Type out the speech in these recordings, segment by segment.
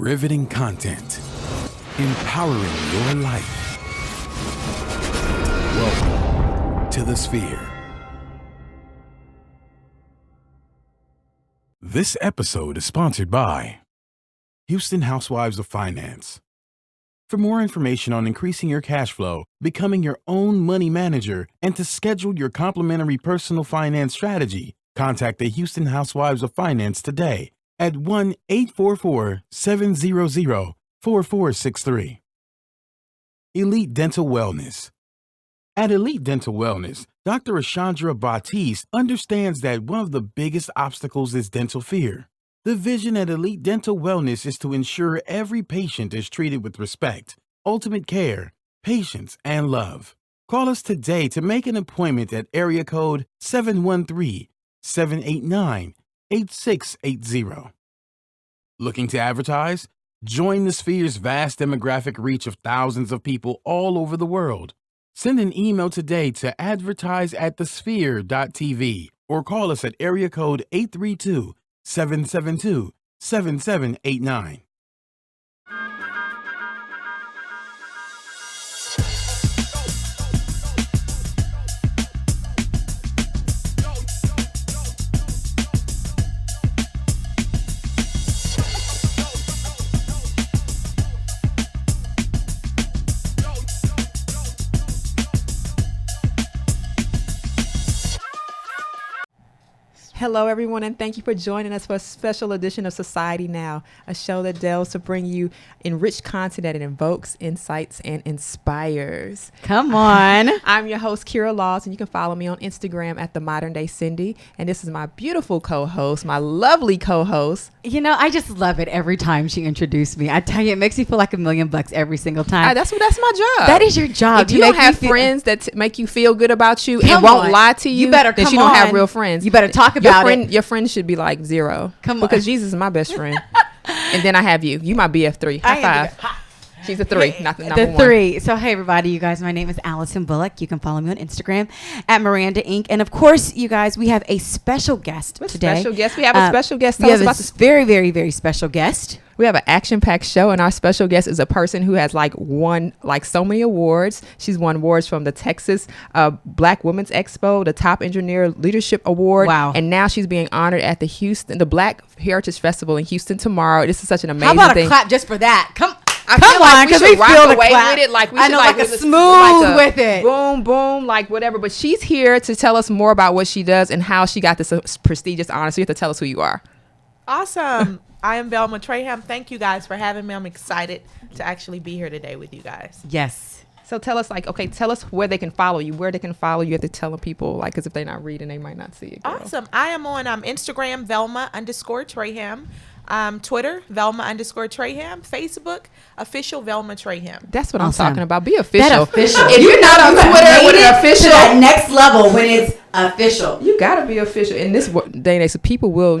Riveting content. Empowering your life. Welcome to the Sphere. This episode is sponsored by Houston Housewives of Finance. For more information on increasing your cash flow, becoming your own money manager, and to schedule your complimentary personal finance strategy, contact the Houston Housewives of Finance today at 1-844-700-4463. Elite Dental Wellness. At Elite Dental Wellness, Dr. Ashandra Batiste understands that one of the biggest obstacles is dental fear. The vision at Elite Dental Wellness is to ensure every patient is treated with respect, ultimate care, patience, and love. Call us today to make an appointment at area code 713-789-8680. Looking to advertise? Join the Sphere's vast demographic reach of thousands of people all over the world. Send an email today to advertise@thesphere.tv or call us at area code 832-772-7789. Hello, everyone, and thank you for joining us for a special edition of Society Now, a show that delves to bring you enriched content that invokes, incites, and inspires. Come on. I'm your host, Kira Laws, and you can follow me on Instagram at The Modern Day Cindy. And this is my beautiful co-host, my lovely co-host. You know, I just love it every time she introduced me. I tell you, it makes me feel like $1,000,000 every single time. That's my job. That is your job. If you don't have friends that make you feel good about you and won't lie to you, better then come you don't on. have real friends. You better talk about it. Your friend should be like zero. Come on. Because Jesus is my best friend. And then I have you. You my BF3. High five. She's a 3, not the number 1. The 3. So, hey, everybody, you guys, my name is Allison Bullock. You can follow me on Instagram at Miranda Inc. And, of course, you guys, we have a special guest today. Special guest. We have a special guest. Tell us about this very, very, very special guest. We have an action-packed show, and our special guest is a person who has won so many awards. She's won awards from the Texas Black Women's Expo, the Top Engineer Leadership Award. Wow. And now she's being honored at the Black Heritage Festival in Houston tomorrow. This is such an amazing thing. How about a clap just for that? Come on, because we feel the clap. With it. Like we I should know, like a smooth with it. Boom, boom, like whatever. But she's here to tell us more about what she does and how she got this prestigious honor. So you have to tell us who you are. Awesome. I am Velma Trayham. Thank you guys for having me. I'm excited to actually be here today with you guys. Yes. So tell us tell us where they can follow you. Where they can follow you. You have to tell people because if they're not reading, they might not see it. Girl. Awesome. I am on Instagram, Velma_Trayham. Twitter, Velma_Trayham. Facebook, official Velma Trayham. That's what I'm talking about. Be official. That official. If you're not on Twitter with an official, to that next level when it's official. You gotta be official. In this day and age, so people will,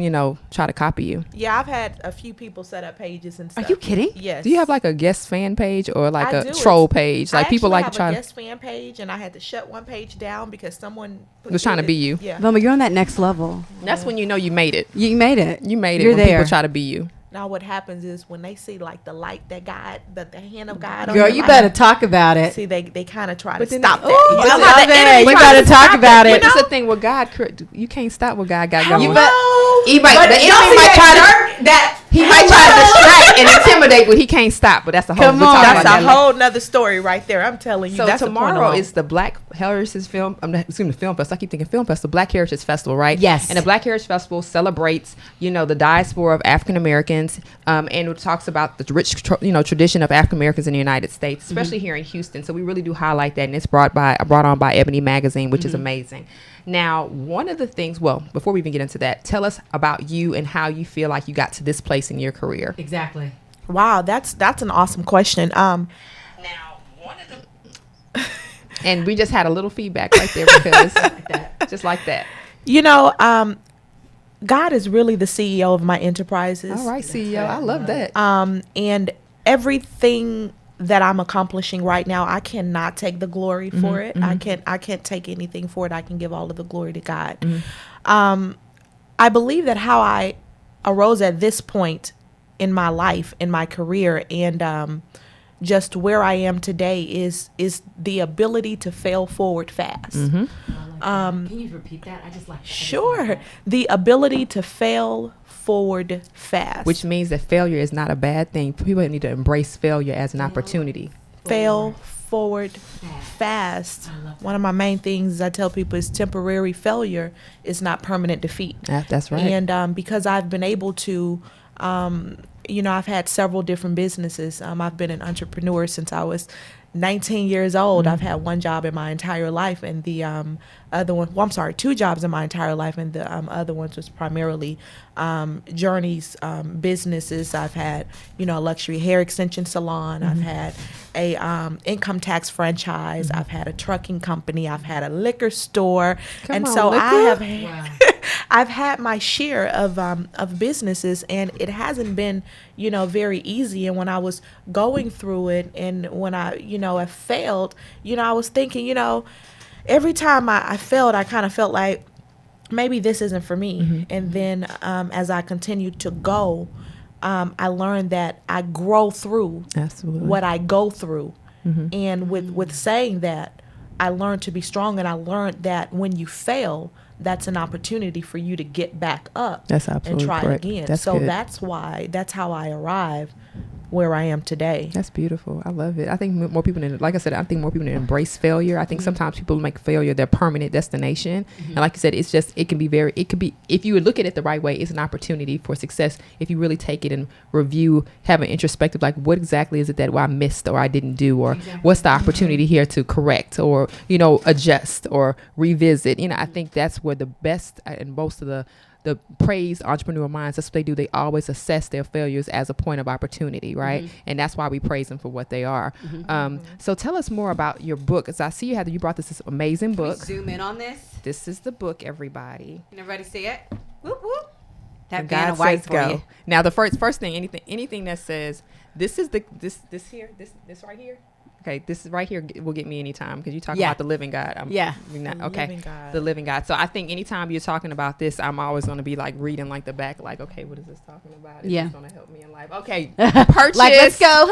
try to copy you. Yeah, I've had a few people set up pages and stuff. Are you kidding? Yes. Do you have a guest fan page or a troll page? I People have to try a guest fan page, and I had to shut one page down because someone was trying to be you. Yeah. Velma, you're on that next level. That's when you know you made it. You made it. You made it. You're when there. People try to be you. Now what happens is when they see the light that God, the hand of God. Girl, you better talk about it. See, they kind of try to then stop they- that. Ooh, You I know, love the it. enemy You tries better to talk stop about that, it. That's the thing with God. You can't stop what God got going. You The bet. enemy might try to. He might try to distract and intimidate, but he can't stop. But that's a whole. Come we'll on. talk That's about a that whole nother story right there. I'm telling you. So that's the point tomorrow alone. is the Black Heritage Film. Film Festival. I keep thinking film festival. Black Heritage Festival, right? Yes. And the Black Heritage Festival celebrates, the diaspora of African Americans, and it talks about the rich, tradition of African Americans in the United States, especially here in Houston. So we really do highlight that, and it's brought on by Ebony Magazine, which is amazing. Now, one of the things, before we even get into that, tell us about you and how you feel like you got to this place in your career. Exactly. Wow, that's an awesome question. Now, one of the and we just had a little feedback right there because just like that. God is really the CEO of my enterprises. All right, CEO, I love that. And everything that I'm accomplishing right now, I cannot take the glory for it. I can't take anything for it. I can give all of the glory to God. I believe that how I arose at this point in my life, in my career, and just where I am today is the ability to fail forward fast. Can you repeat that? I just like that. Sure. The ability to fail forward fast. Which means that failure is not a bad thing. People need to embrace failure as an opportunity. Fail forward fast. One of my main things I tell people is temporary failure is not permanent defeat. That's right. And because I've been able to, I've had several different businesses. I've been an entrepreneur since I was 19 years old. I've had one job in my entire life, and the other one, two jobs in my entire life, and the other ones was primarily Journey's businesses. I've had, a luxury hair extension salon. I've had a income tax franchise. I've had a trucking company. I've had a liquor store. I've had my share of businesses, and it hasn't been, very easy. And when I was going through it, and when I, I failed, I was thinking, every time I failed, I kind of felt like maybe this isn't for me. And then as I continued to go, I learned that I grow through what I go through. And with saying that, I learned to be strong, and I learned that when you fail, that's an opportunity for you to get back up and try again. That's how I arrived where I am today. That's beautiful. I love it. I think more people need, like I said, more people need to embrace failure. I think sometimes people make failure their permanent destination. And like you said, it can be, if you would look at it the right way, it's an opportunity for success. If you really take it and review, have an introspective, like what exactly is it that I missed or I didn't do, or what's the opportunity here to correct or, adjust or revisit. I think that's where the best and most of the praised entrepreneur minds, that's what they do. They always assess their failures as a point of opportunity, right? And that's why we praise them for what they are. So tell us more about your book. As I see you brought this amazing book. Can we zoom in on this? This is the book, everybody. Can everybody see it? Whoop, whoop. That God white says for go. you. Now the first thing, anything that says this right here. Okay, this is right here will get me anytime because you talk about the living God. The living God. So I think anytime you're talking about this, I'm always going to be like reading like the back, like, okay, what is this talking about? Is this going to help me in life? Okay, purchase. Like, let's go.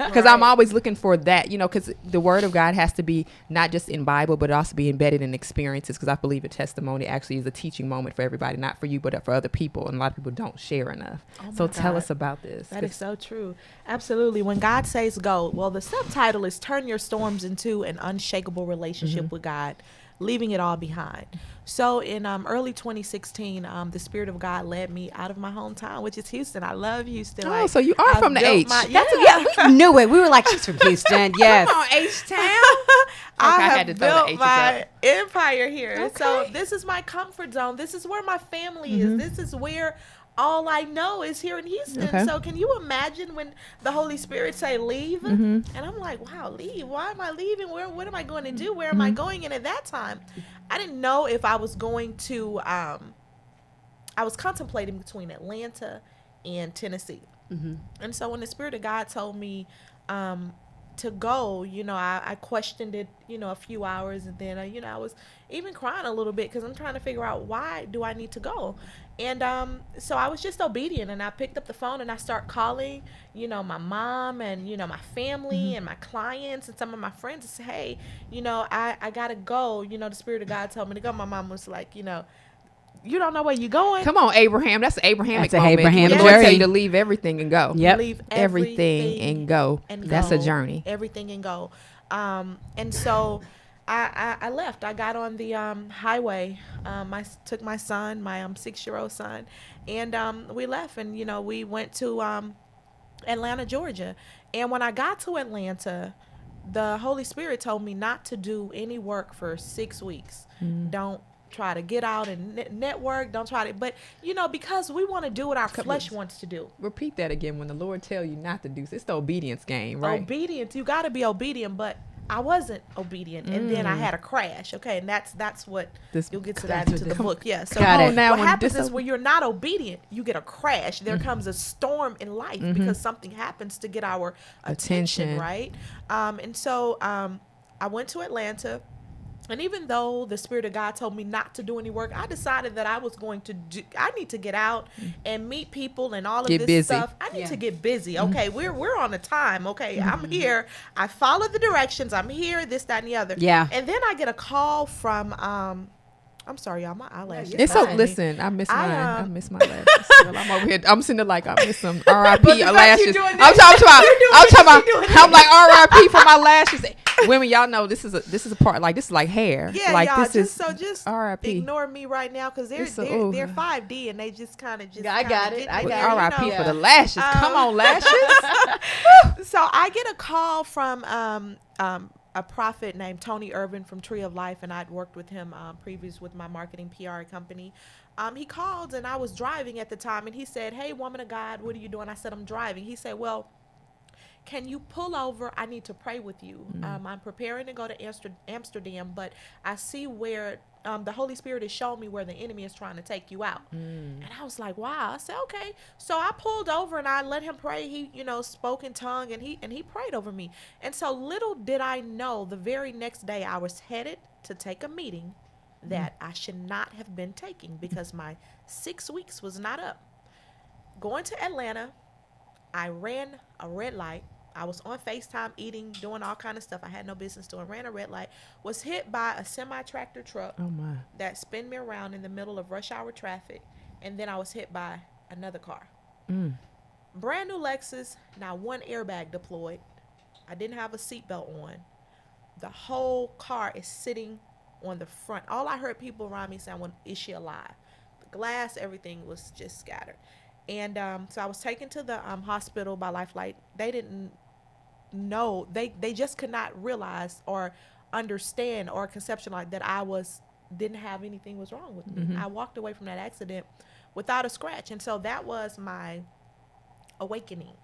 Because I'm always looking for that, because the word of God has to be not just in Bible, but it also be embedded in experiences. Because I believe a testimony actually is a teaching moment for everybody, not for you, but for other people. And a lot of people don't share enough. So tell us about this. That is so true. Absolutely. When God says go, well, the subtitle is turn your storms into an unshakable relationship with God, leaving it all behind. So in early 2016, the Spirit of God led me out of my hometown, which is Houston. I love Houston. Oh, so you are from the H. We knew it. We were like, she's from Houston. Yes. Come on, H-Town. I have built my empire here. Okay. So this is my comfort zone. This is where my family is. This is where all I know is here in Houston. Okay. So can you imagine when the Holy Spirit say leave? And I'm like, wow, leave? Why am I leaving? What am I going to do? Where am I going? And at that time, I didn't know if I was going to, I was contemplating between Atlanta and Tennessee. And so when the Spirit of God told me to go, I questioned it, a few hours. And then, I was even crying a little bit because I'm trying to figure out, why do I need to go? And so I was just obedient, and I picked up the phone and I start calling, my mom and, my family and my clients and some of my friends and say, hey, I got to go. The Spirit of God told me to go. My mom was like, you don't know where you're going. Come on, Abraham. That's an Abrahamic moment. Abrahamic The Lord tell you to leave everything and go. Yep. Leave everything and go. That's a journey. Everything and go. And so I left. I got on the highway. I took my son, my 6-year-old son, and we left. And we went to Atlanta, Georgia. And when I got to Atlanta, the Holy Spirit told me not to do any work for 6 weeks. Don't try to get out and network. Don't try to, but because we want to do what our flesh wants to do. Repeat that again. When the Lord tell you not to do, it's the obedience game, right? Obedience. You got to be obedient, but I wasn't obedient, and then I had a crash. Okay, and that's what you'll get to that into the book. Yeah. So what happens is when you're not obedient, you get a crash. There comes a storm in life because something happens to get our attention, right? And so I went to Atlanta. And even though the Spirit of God told me not to do any work, I decided that I was going to I need to get out and meet people and all of this stuff. I need to get busy. Okay, we're on a time. Okay, I'm here. I follow the directions. I'm here, this, that, and the other. Yeah. And then I get a call from I'm sorry, y'all. My eyelashes. It's so. Listen, I miss mine. I miss my lashes. Girl, I'm over here. I'm sitting there like I miss them. R.I.P. lashes. I'm talking about. I'm like R.I.P. for my lashes. Women, y'all know this is a part. Like this is like hair. Yeah, like y'all. This just R.I.P. Ignore me right now because they're 5D and they just kind of just. I got it. R.I.P. for the lashes. Come on, lashes. So I get a call from a prophet named Tony Irvin from Tree of Life, and I'd worked with him previous with my marketing PR company. He called, and I was driving at the time, and he said, "Hey, woman of God, what are you doing?" I said, "I'm driving." He said, "Well, can you pull over? I need to pray with you. I'm preparing to go to Amsterdam, but I see where the Holy Spirit has shown me where the enemy is trying to take you out." And I was like, wow. I said, okay. So I pulled over and I let him pray. He, spoke in tongue and he prayed over me. And so little did I know, the very next day I was headed to take a meeting that I should not have been taking because my 6 weeks was not up. Going to Atlanta, I ran a red light. I was on FaceTime eating, doing all kind of stuff I had no business doing. Ran a red light, was hit by a semi-tractor truck that spun me around in the middle of rush hour traffic, and then I was hit by another car. Brand new Lexus, not one airbag deployed. I didn't have a seatbelt on. The whole car is sitting on the front. All I heard people around me saying, "Is she alive?" The glass, everything was just scattered. And so I was taken to the hospital by Lifeline. They didn't know. They just could not realize or understand or conceptualize that didn't have anything was wrong with me. I walked away from that accident without a scratch. And so that was my awakening.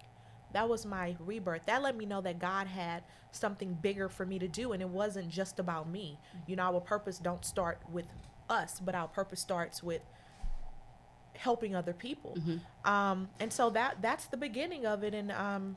That was my rebirth. That let me know that God had something bigger for me to do. And it wasn't just about me. Our purpose don't start with us, but our purpose starts with helping other people. And so that's the beginning of it. And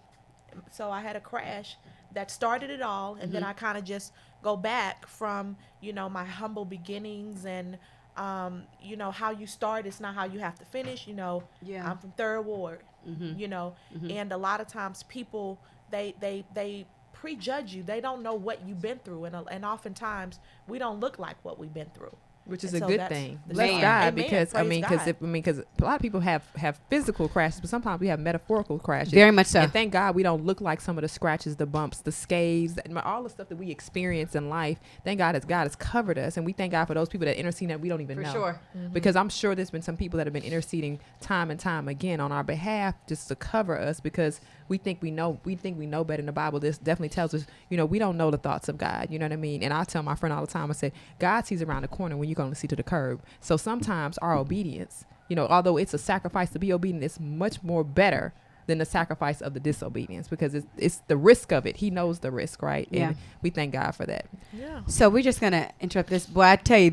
so I had a crash that started it all, and then I kind of just go back from my humble beginnings, and how you start is not how you have to finish. I'm from Third Ward, and a lot of times people they prejudge you. They don't know what you've been through, and oftentimes we don't look like what we've been through. Which is a good thing. Bless God, because because a lot of people have physical crashes, but sometimes we have metaphorical crashes. Very much so. And thank God we don't look like some of the scratches, the bumps, the scathes, all the stuff that we experience in life. Thank God God has covered us, and we thank God for those people that intercede that we don't even know. For sure. Because I'm sure there's been some people that have been interceding time and time again on our behalf just to cover us, because we think we know better than the Bible. This definitely tells us, we don't know the thoughts of God. You know what I mean? And I tell my friend all the time, I say, God sees around the corner when you're going to see to the curb. So sometimes our obedience, although it's a sacrifice to be obedient, it's much more better than the sacrifice of the disobedience, because it's the risk of it. He knows the risk, right? Yeah. And we thank God for that. Yeah. So we're just going to interrupt this. Boy, I tell you,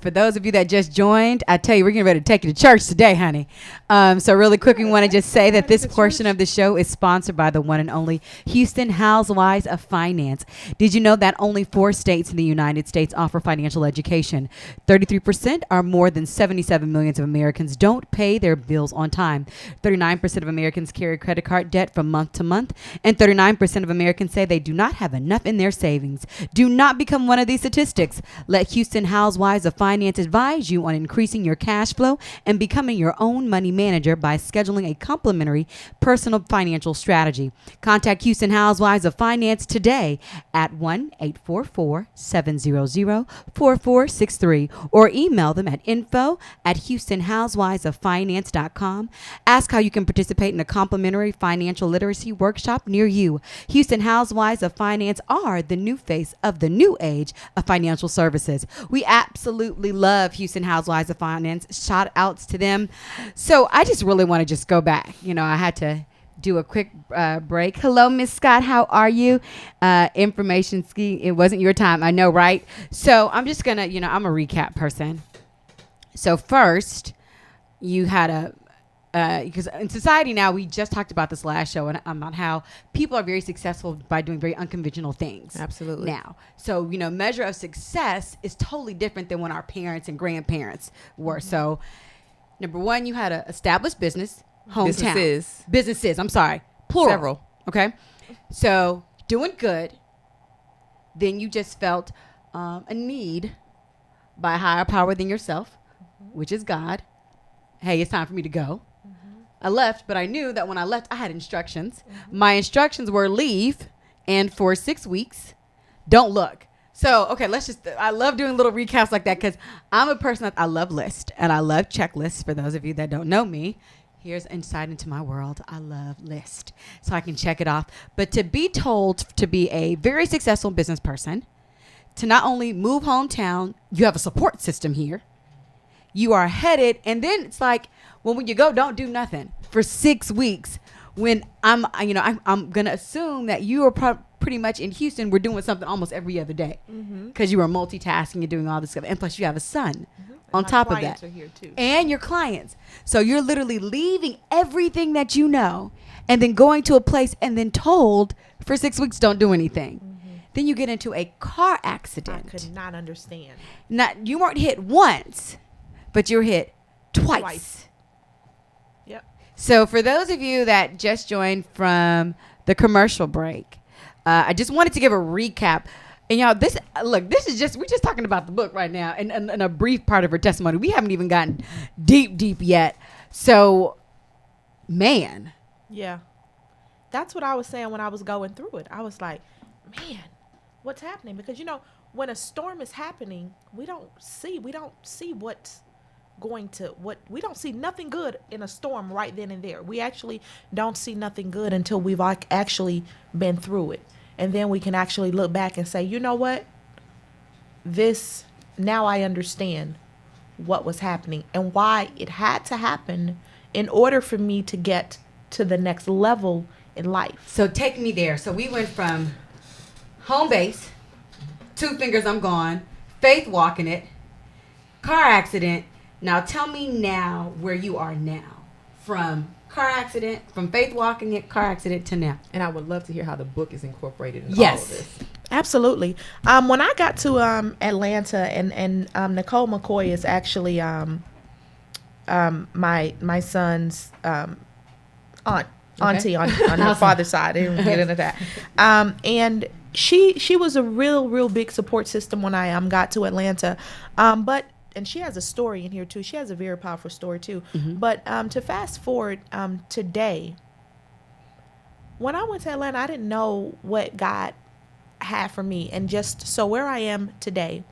for those of you that just joined, I tell you, we're getting ready to take you to church today, honey. So really quick, we want to just say that this portion of the show is sponsored by the one and only Houston Housewives of Finance. Did you know that only 4 states in the United States offer financial education? 33% or more than 77 million of Americans don't pay their bills on time. 39% of Americans carry credit card debt from month to month, and 39% of Americans say they do not have enough in their savings. Do not become one of these statistics. Let Houston Housewives of Finance advise you on increasing your cash flow and becoming your own money manager by scheduling a complimentary personal financial strategy. Contact Houston Housewives of Finance today at 1-844-700-4463 or email them at info@houstonhousewivesoffinance.com. Ask how you can participate in a complimentary financial literacy workshop near you. Houston Housewives of Finance are the new face of the new age of financial services. We absolutely love Houston Housewives of Finance. Shout outs to them. So I just really want to just go back. I had to do a quick break. Hello, Miss Scott. How are you? Information ski. It wasn't your time. I know, right? So I'm just going to, I'm a recap person. So first, you had a because in society now, we just talked about this last show and about how people are very successful by doing very unconventional things. Absolutely. Now, so measure of success is totally different than when our parents and grandparents were. So, number one, you had an established business, hometown businesses. I'm sorry, plural. Several. Okay, so doing good. Then you just felt a need by a higher power than yourself, which is God. Hey, it's time for me to go. I left, but I knew that when I left, I had instructions. My instructions were leave, and for 6 weeks, don't look. So, okay, I love doing little recaps like that because I'm a person that I love lists, and I love checklists. For those of you that don't know me, here's insight into my world. I love lists, so I can check it off. But to be told to be a very successful business person, to not only move hometown, you have a support system here. You are headed, and then it's like, well, when you go, don't do nothing for 6 weeks. When I'm gonna assume that you are pretty much in Houston. We're doing something almost every other day because you are multitasking and doing all this stuff, and plus you have a son on top of that, are here too. and your clients. So you're literally leaving everything that you know, and then going to a place, and then told for 6 weeks don't do anything. Then you get into a car accident. I could not understand. You weren't hit once, but you're hit twice. Yep. So for those of you that just joined from the commercial break, I just wanted to give a recap. And y'all, this is just, we're just talking about the book right now and a brief part of her testimony. We haven't even gotten deep yet. So, man. Yeah. That's what I was saying when I was going through it. I was like, man, what's happening? Because, when a storm is happening, we don't see what's we don't see nothing good in a storm right then and there. We actually don't see nothing good until we've actually been through it. And then we can actually look back and say, you know what? Now I understand what was happening and why it had to happen in order for me to get to the next level in life. So take me there. So we went from home base, 2 fingers, I'm gone, faith walking it, car accident. Now tell me now where you are now. From car accident, from faith walking it, car accident to now. And I would love to hear how the book is incorporated in all of this. Absolutely. When I got to Atlanta, and Nicole McCoy is actually my son's auntie on her father's side. I didn't get into that. And she was a real big support system when I got to Atlanta. And she has a story in here too. She has a very powerful story too. But to fast forward today, when I went to Atlanta, I didn't know what God had for me. And just so where I am today,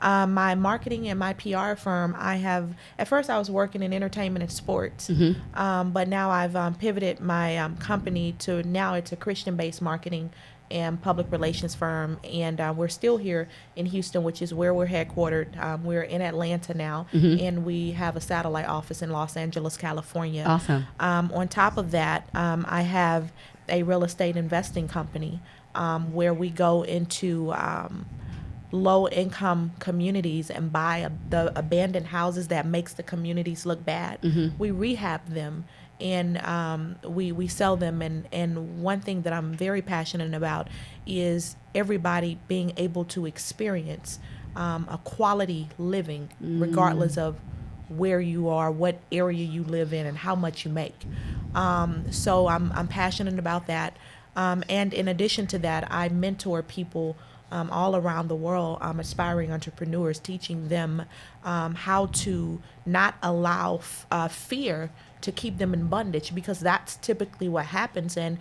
my marketing and my PR firm, at first I was working in entertainment and sports, but now I've pivoted my company to now it's a Christian-based marketing and public relations firm, and we're still here in Houston, which is where we're headquartered. We're in Atlanta now, and we have a satellite office in Los Angeles, California. Awesome. On top of that, I have a real estate investing company where we go into low-income communities and buy the abandoned houses that makes the communities look bad. We rehab them. And we sell them. And one thing that I'm very passionate about is everybody being able to experience a quality living, regardless of where you are, what area you live in, and how much you make. So I'm passionate about that. And in addition to that, I mentor people all around the world, aspiring entrepreneurs, teaching them how to not allow fear to keep them in bondage, because that's typically what happens. And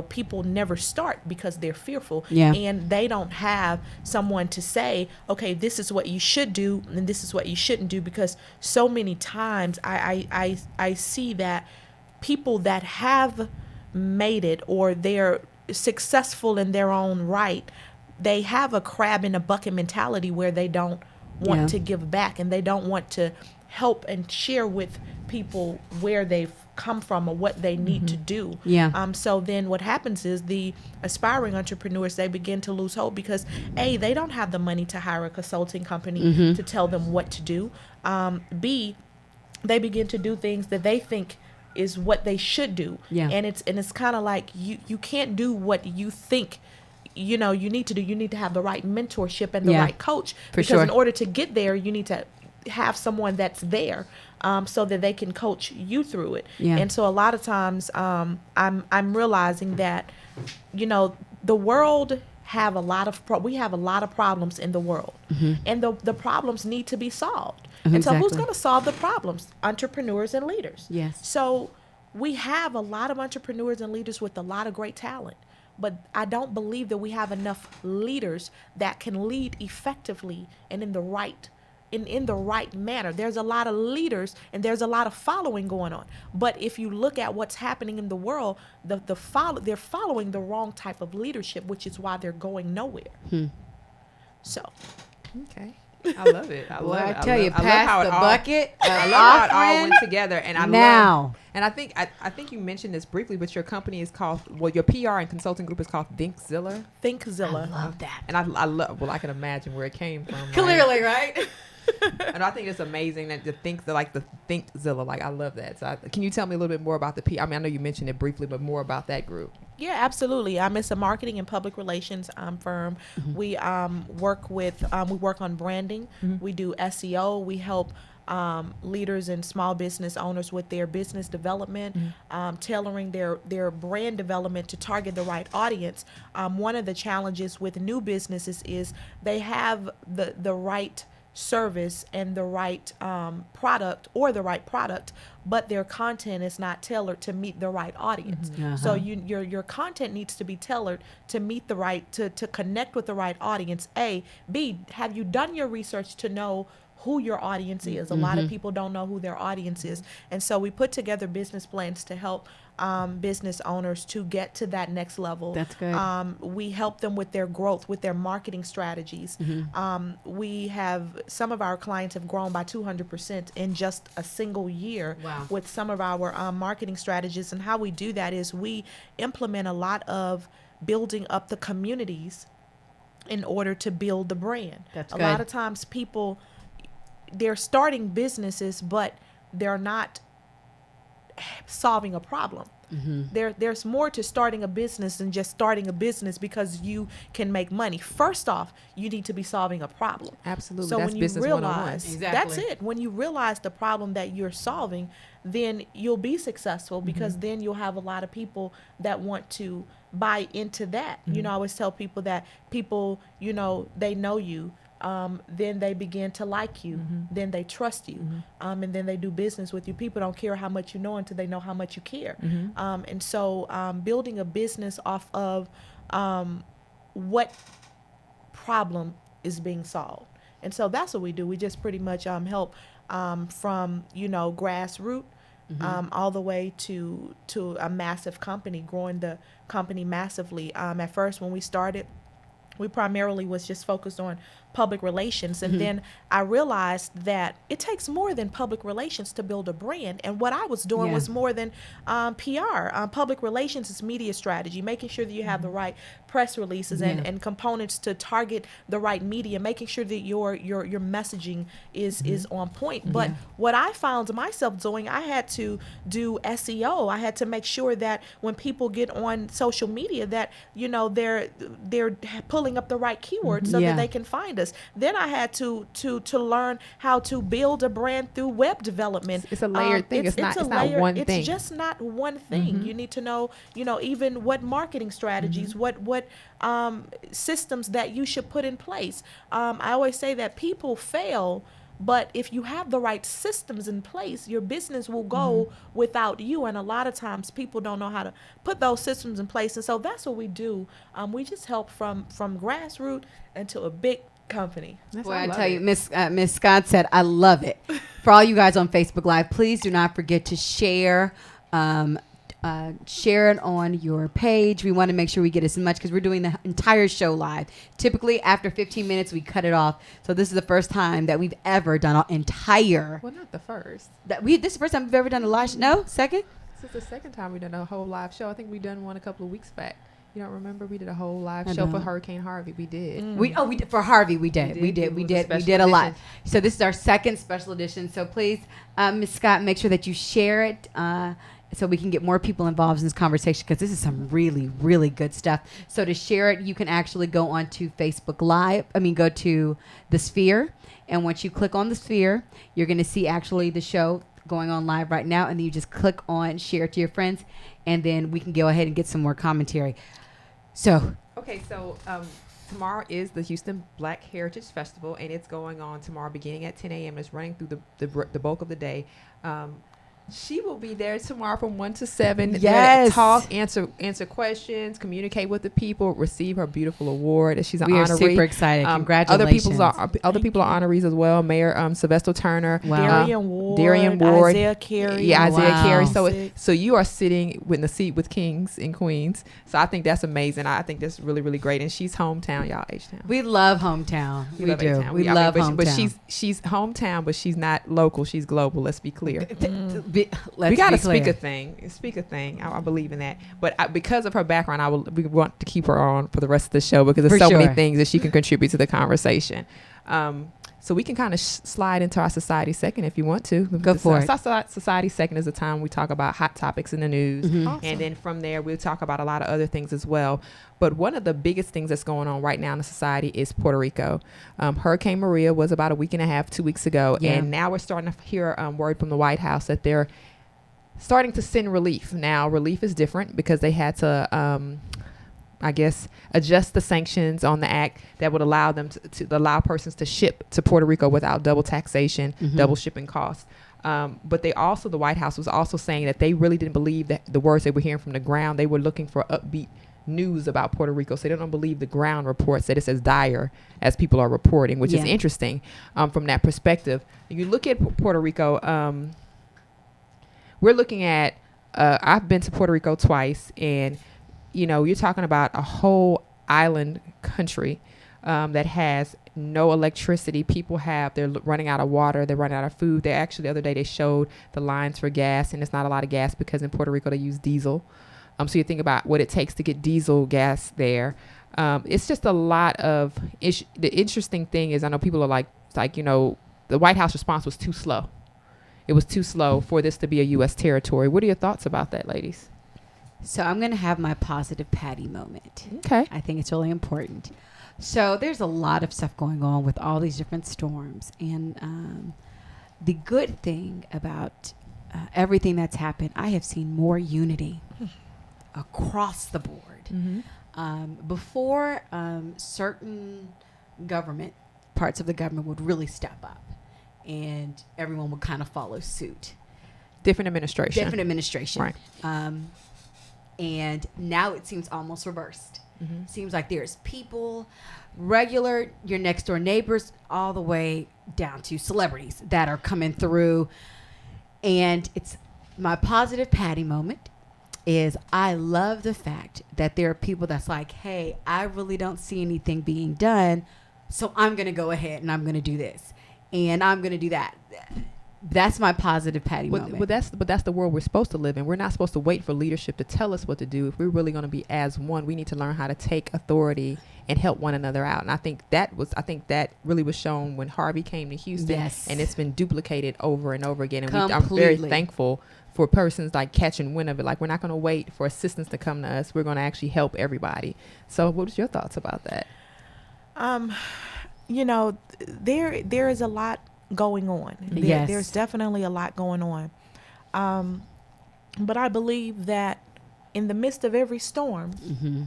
people never start because they're fearful, and they don't have someone to say, okay, this is what you should do and this is what you shouldn't do. Because so many times I see that people that have made it, or they're successful in their own right, they have a crab in a bucket mentality where they don't want to give back, and they don't want to help and share with people where they've come from or what they need to do. So then what happens is the aspiring entrepreneurs, they begin to lose hope because A, they don't have the money to hire a consulting company to tell them what to do. B, they begin to do things that they think is what they should do. Yeah. And it's kind of like you can't do what you think you need to do. You need to have the right mentorship and the right coach, because in order to get there, you need to have someone that's there so that they can coach you through it. And so a lot of times I'm realizing that the world have a lot of we have a lot of problems in the world, and the problems need to be solved. And so who's going to solve the problems? Entrepreneurs and leaders. Yes. So we have a lot of entrepreneurs and leaders with a lot of great talent, but I don't believe that we have enough leaders that can lead effectively and in the right manner. There's a lot of leaders and there's a lot of following going on. But if you look at what's happening in the world, they're following the wrong type of leadership, which is why they're going nowhere. So. Okay. I love it. I love it. I tell you, pass the bucket. I love how it all went together. And I love. And I think you mentioned this briefly, but your company is called, your PR and consulting group is called Thinkzilla. Thinkzilla. I love that. And I love. Well, I can imagine where it came from. Clearly, right? And I think it's amazing that the Thinkzilla. Like, I love that. So can you tell me a little bit more about the PR? I mean, I know you mentioned it briefly, but more about that group. Yeah, absolutely. It's a marketing and public relations firm. We work on branding. We do SEO. We help leaders and small business owners with their business development, tailoring their brand development to target the right audience. One of the challenges with new businesses is they have the right service and the right product, but their content is not tailored to meet the right audience. So your content needs to be tailored to meet the right, to connect with the right audience. A. B. Have you done your research to know who your audience is? A lot of people don't know who their audience is. And so we put together business plans to help business owners to get to that next level. That's good. We help them with their growth, with their marketing strategies. We have, some of our clients have grown by 200% in just a single year. Wow. With some of our marketing strategies. And how we do that is we implement a lot of building up the communities in order to build the brand. That's a good. lot of times people, they're starting businesses, but they're not solving a problem. There's more to starting a business than just starting a business because you can make money. First off, you need to be solving a problem. Absolutely. So that's when you business realize, 101. that's it. When you realize the problem that you're solving, then you'll be successful, because then you'll have a lot of people that want to buy into that. I always tell people that people, they know you. Then they begin to like you, then they trust you, and then they do business with you. People don't care how much you know until they know how much you care. And so building a business off of what problem is being solved. And so that's what we do. We just pretty much help from, grassroots all the way to a massive company, growing the company massively. At first, when we started, we primarily was just focused on public relations. And then I realized that it takes more than public relations to build a brand. And what I was doing was more than PR. Public relations is media strategy, making sure that you have the right press releases and components to target the right media, making sure that your messaging is on point. But what I found myself doing, I had to do SEO. I had to make sure that when people get on social media that, they're pulling up the right keywords so that they can find us. Then I had to learn how to build a brand through web development. It's a layered thing. It's not one thing. It's just not one thing. You need to know, even what marketing strategies, what systems that you should put in place. I always say that people fail, but if you have the right systems in place, your business will go without you. And a lot of times people don't know how to put those systems in place. And so that's what we do. We just help from grassroots into a big company. Boy, I tell you, Miss Scott said, I love it. For all you guys on Facebook Live, please do not forget to share. Share it on your page. We want to make sure we get as much, because we're doing the entire show live. Typically, after 15 minutes, we cut it off. So this is the first time that we've ever done an entire. Well, not the first. This is the first time we've ever done a live show. No, second. This is the second time we've done a whole live show. I think we done one a couple of weeks back. You don't remember? We did a whole live show for Hurricane Harvey. We did. We did for Harvey. We did a lot. So this is our second special edition. So please, Ms. Scott, make sure that you share it so we can get more people involved in this conversation, because this is some really, really good stuff. So to share it, you can actually go onto Facebook Live. Go to the Sphere. And once you click on the Sphere, you're going to see actually the show going on live right now. And then you just click on share it to your friends. And then we can go ahead and get some more commentary. So. Okay, so tomorrow is the Houston Black Heritage Festival, and it's going on tomorrow beginning at 10 a.m. It's running through the bulk of the day. She will be there tomorrow from 1 to 7. Yes. Talk, answer questions, communicate with the people, receive her beautiful award. She's an honoree. We are super excited. Congratulations. Other people are honorees as well. Mayor Sylvester Turner. Wow. Darian Ward. Isaiah Carey. Yeah, Isaiah Wow. Carey. So you are sitting in the seat with kings and queens. So I think that's amazing. I think that's really, really great. And she's hometown, y'all, H-Town. We love hometown. We love do. H-Town. We love hometown. But she's hometown, but she's not local. She's global. Let's be clear. We got to speak a thing. I believe in that. But because of her background, we want to keep her on for the rest of the show, because there's many things that she can contribute to the conversation. So we can kind of slide into our society second if you want to. Go for it. Society second is the time we talk about hot topics in the news. Mm-hmm. Awesome. And then from there, we'll talk about a lot of other things as well. But one of the biggest things that's going on right now in the society is Puerto Rico. Hurricane Maria was about a week and a half, 2 weeks ago. Yeah. And now we're starting to hear word from the White House that they're starting to send relief. Now, relief is different because they had to, adjust the sanctions on the act that would allow them to allow persons to ship to Puerto Rico without double taxation, double shipping costs. But the White House was also saying that they really didn't believe that the words they were hearing from the ground. They were looking for upbeat news about Puerto Rico. So they don't believe the ground reports that it's as dire as people are reporting, which is interesting from that perspective. You look at Puerto Rico, we're looking at, I've been to Puerto Rico twice, and, you're talking about a whole island country that has no electricity. They're running out of water. They're running out of food. The other day they showed the lines for gas, and it's not a lot of gas because in Puerto Rico they use diesel. So you think about what it takes to get diesel gas there. It's just a lot of issues. The interesting thing is, I know people are the White House response was too slow. It was too slow for this to be a U.S. territory. What are your thoughts about that, ladies? So I'm going to have my positive Patty moment. Okay. I think it's really important. So there's a lot of stuff going on with all these different storms. And the good thing about everything that's happened, I have seen more unity across the board. Mm-hmm. Before, certain parts of the government would really step up, and everyone would kind of follow suit. Different administration. Right. And now it seems almost reversed. Mm-hmm. Seems like there's people, regular, your next door neighbors, all the way down to celebrities that are coming through. And it's my positive Patty moment is I love the fact that there are people that's like, hey, I really don't see anything being done, so I'm going to go ahead and I'm going to do this. And I'm going to do that. That's my positive Patty moment. But that's the world we're supposed to live in. We're not supposed to wait for leadership to tell us what to do. If we're really going to be as one, we need to learn how to take authority and help one another out. And I think that really was shown when Harvey came to Houston. Yes. And it's been duplicated over and over again. And I'm very thankful for persons like catching wind of it. Like, we're not going to wait for assistance to come to us. We're going to actually help everybody. So what was your thoughts about that? There is a lot going on. There's definitely a lot going on. But I believe that in the midst of every storm, mm-hmm.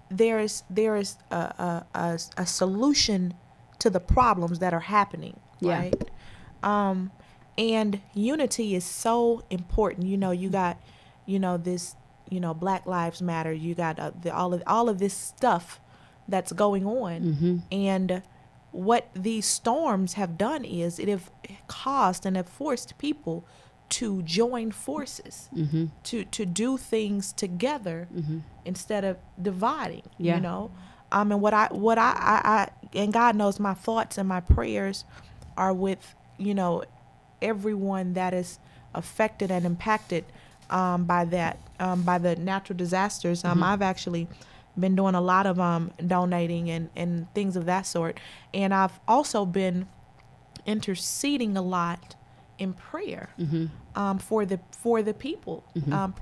there is a solution to the problems that are happening, right? And unity is so important. You got, this, Black Lives Matter. You got all of this stuff that's going on, mm-hmm. and what these storms have done is it have caused and have forced people to join forces, mm-hmm. to do things together, mm-hmm. instead of dividing. And what I and God knows my thoughts and my prayers are with everyone that is affected and impacted by the natural disasters. Mm-hmm. I've actually been doing a lot of donating and things of that sort, and I've also been interceding a lot in prayer for the people.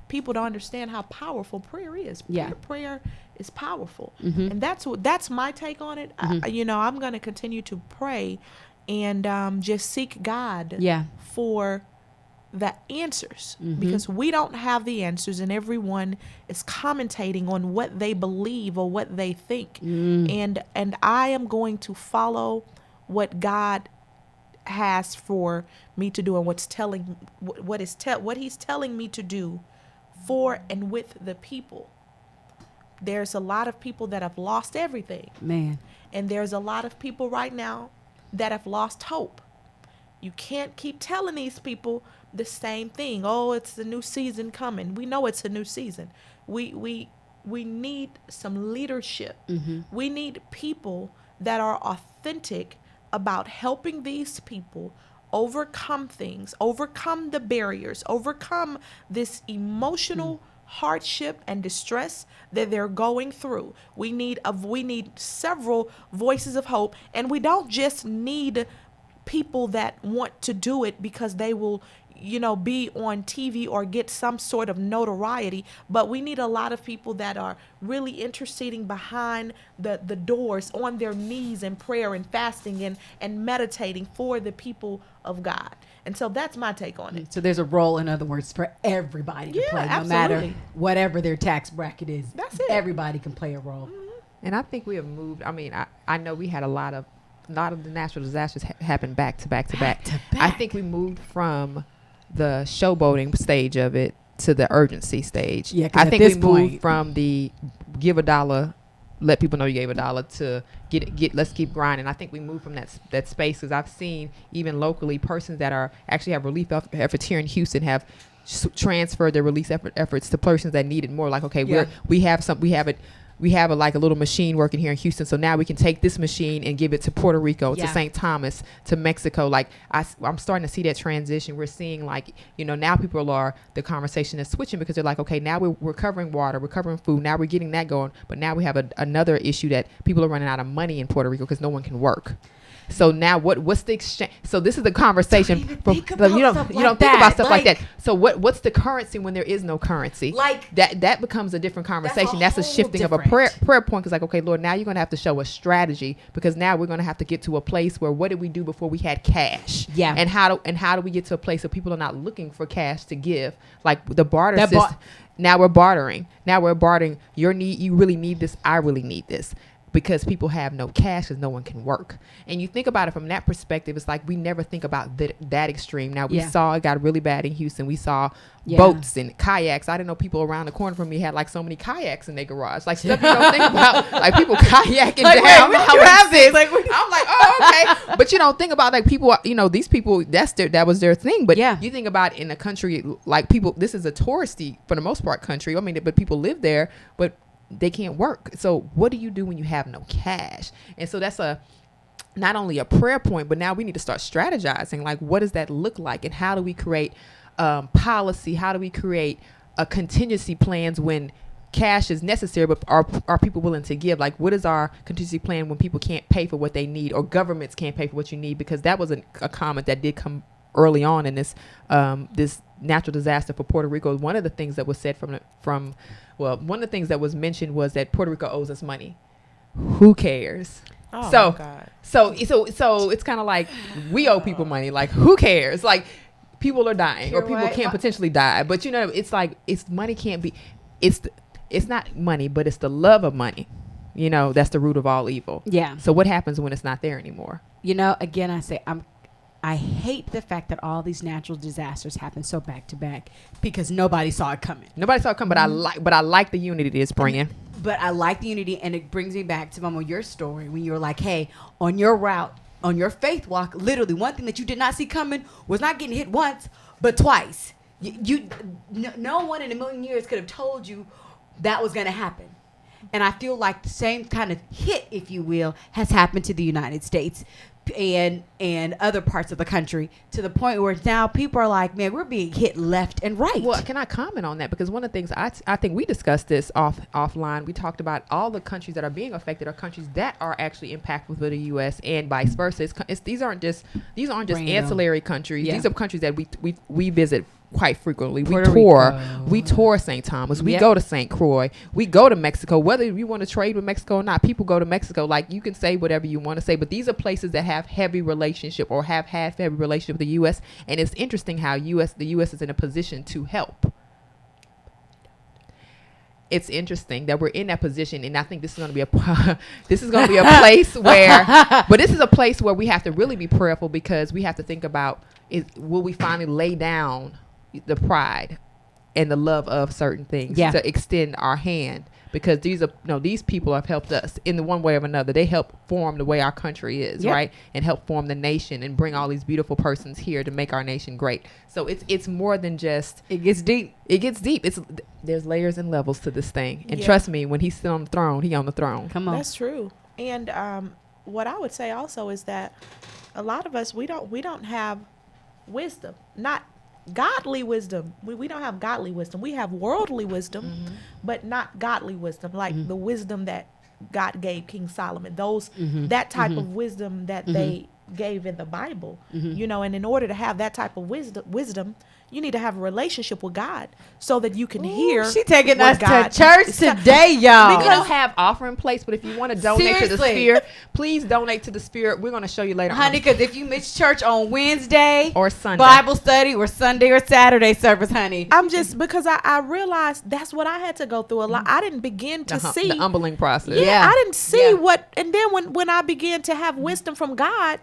People don't understand how powerful prayer is. Prayer is powerful, and that's my take on it. I'm going to continue to pray and just seek God for the answers, because we don't have the answers, and everyone is commentating on what they believe or what they think, and I am going to follow what God has for me to do, and what he's telling me to do for and with the people. There's a lot of people that have lost everything, man, and there's a lot of people right now that have lost hope. You can't keep telling these people the same thing. Oh, it's the new season coming. We know it's a new season. We need some leadership. We need people that are authentic about helping these people overcome things, overcome the barriers, overcome this emotional hardship and distress that they're going through. We need several voices of hope, and we don't just need people that want to do it because they will be on TV or get some sort of notoriety, but we need a lot of people that are really interceding behind the doors, on their knees in prayer and fasting and meditating for the people of God. And so that's my take on it. So there's a role, in other words, for everybody to play, no matter whatever their tax bracket is. That's it. Everybody can play a role. And I think we have moved. I mean, I know we had a lot of the natural disasters happened back to back. I think we moved from the showboating stage of it to the urgency stage. Yeah, I think we moved from the give $1, let people know you gave $1, to get let's keep grinding. I think we moved from that space, because I've seen even locally persons that are actually have relief efforts here in Houston have transferred their relief efforts to persons that need it more. Like, okay, we have like a little machine working here in Houston, so now we can take this machine and give it to Puerto Rico, to St. Thomas, to Mexico. Like I'm starting to see that transition. We're seeing now the conversation is switching, because they're like, okay, now we're covering water, we're covering food, now we're getting that going, but now we have another issue that people are running out of money in Puerto Rico because no one can work. So now what's the exchange? So this is the conversation. You don't think about stuff like that. So what's the currency when there is no currency? Like that becomes a different conversation. That's a shifting of a prayer point. Because like, okay, Lord, now you're going to have to show a strategy, because now we're going to have to get to a place where what did we do before we had cash? Yeah. And how do we get to a place where people are not looking for cash to give? Like the barter system. Now we're bartering. Your need. You really need this. I really need this. Because people have no cash, because no one can work. And you think about it from that perspective, it's like we never think about that extreme. Now, we saw it got really bad in Houston. We saw boats and kayaks. I didn't know people around the corner from me had like so many kayaks in their garage. Like stuff you don't think about, like people kayaking down. How you have this? Like, I'm like, oh, okay. But you don't think about like people, these people, that was their thing. But you think about in a country like people, this is a touristy, for the most part, country. I mean, but people live there, but they can't work. So what do you do when you have no cash? And so that's not only a prayer point, but now we need to start strategizing. Like, what does that look like? And how do we create policy? How do we create a contingency plans when cash is necessary, but are people willing to give? Like, what is our contingency plan when people can't pay for what they need, or governments can't pay for what you need? Because that was a comment that did come early on in this this natural disaster for Puerto Rico. One of the things that was said one of the things that was mentioned was that Puerto Rico owes us money. Who cares? Oh, my God. So it's kind of like we owe people money. Like, who cares? Like, people are dying, or people can potentially die. But it's like money can't be. It's not money, but it's the love of money. That's the root of all evil. Yeah. So what happens when it's not there anymore? Again, I say I hate the fact that all these natural disasters happen so back to back, because nobody saw it coming. But I like the unity it's bringing. But I like the unity, and it brings me back to, Mama, your story when you were like, hey, on your route, on your faith walk, literally one thing that you did not see coming was not getting hit once, but twice. No one in a million years could have told you that was going to happen. And I feel like the same kind of hit, if you will, has happened to the United States. and other parts of the country, to the point where now people are like, man, we're being hit left and right. Well, can I comment on that? Because one of the things I think we discussed this offline. We talked about all the countries that are being affected are countries that are actually impactful for the U.S. and vice versa. These aren't just ancillary countries. Yeah. These are countries that we visit quite frequently. We tour St. Thomas. We go to St. Croix. We go to Mexico. Whether you want to trade with Mexico or not, people go to Mexico. Like, you can say whatever you want to say, but these are places that have heavy relationship or have had heavy relationship with the U.S. And it's interesting how the U.S. is in a position to help. It's interesting that we're in that position, and I think this is going to be a place where, but this is a place where we have to really be prayerful, because we have to think about, will we finally lay down the pride and the love of certain things to extend our hand, because these people have helped us in the one way or another. They help form the way our country is, right, and help form the nation and bring all these beautiful persons here to make our nation great. So it's more than just, it gets deep. There's layers and levels to this thing, and trust me, when he's still on the throne, he on the throne. Come on, that's true. And what I would say also is that a lot of us, we don't have wisdom, not godly wisdom. We don't have godly wisdom. We have worldly wisdom, but not godly wisdom, like the wisdom that God gave King Solomon. That type of wisdom that they gave in the Bible, and in order to have that type of wisdom, you need to have a relationship with God so that you can hear. She taking us to church today, y'all. We don't have offering plates, but if you want to donate to the Spirit, please donate to the Spirit. We're going to show you later, honey. Because if you miss church on Wednesday or Sunday, Bible study, or Sunday or Saturday service, honey, I'm just, because I realized that's what I had to go through a lot. I didn't begin to see the humbling process. Yeah, I didn't see what, and then when I began to have wisdom from God,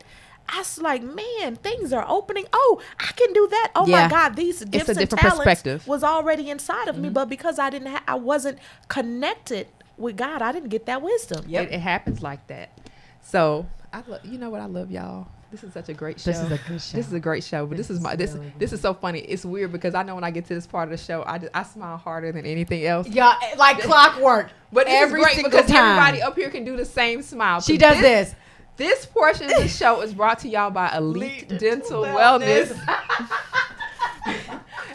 I was like, man, things are opening. Oh, I can do that. Oh my God, these gifts and talents perspective was already inside of me, but because I wasn't connected with God, I didn't get that wisdom. It happens like that. So you know what? I love y'all. This is such a great show. This is a good show. This is a great show. But this is so funny. It's weird because I know when I get to this part of the show, I smile harder than anything else. Yeah, like clockwork. But every great single because time. everybody up here can do the same smile. She does this. This portion of the show is brought to y'all by Elite Dental Wellness.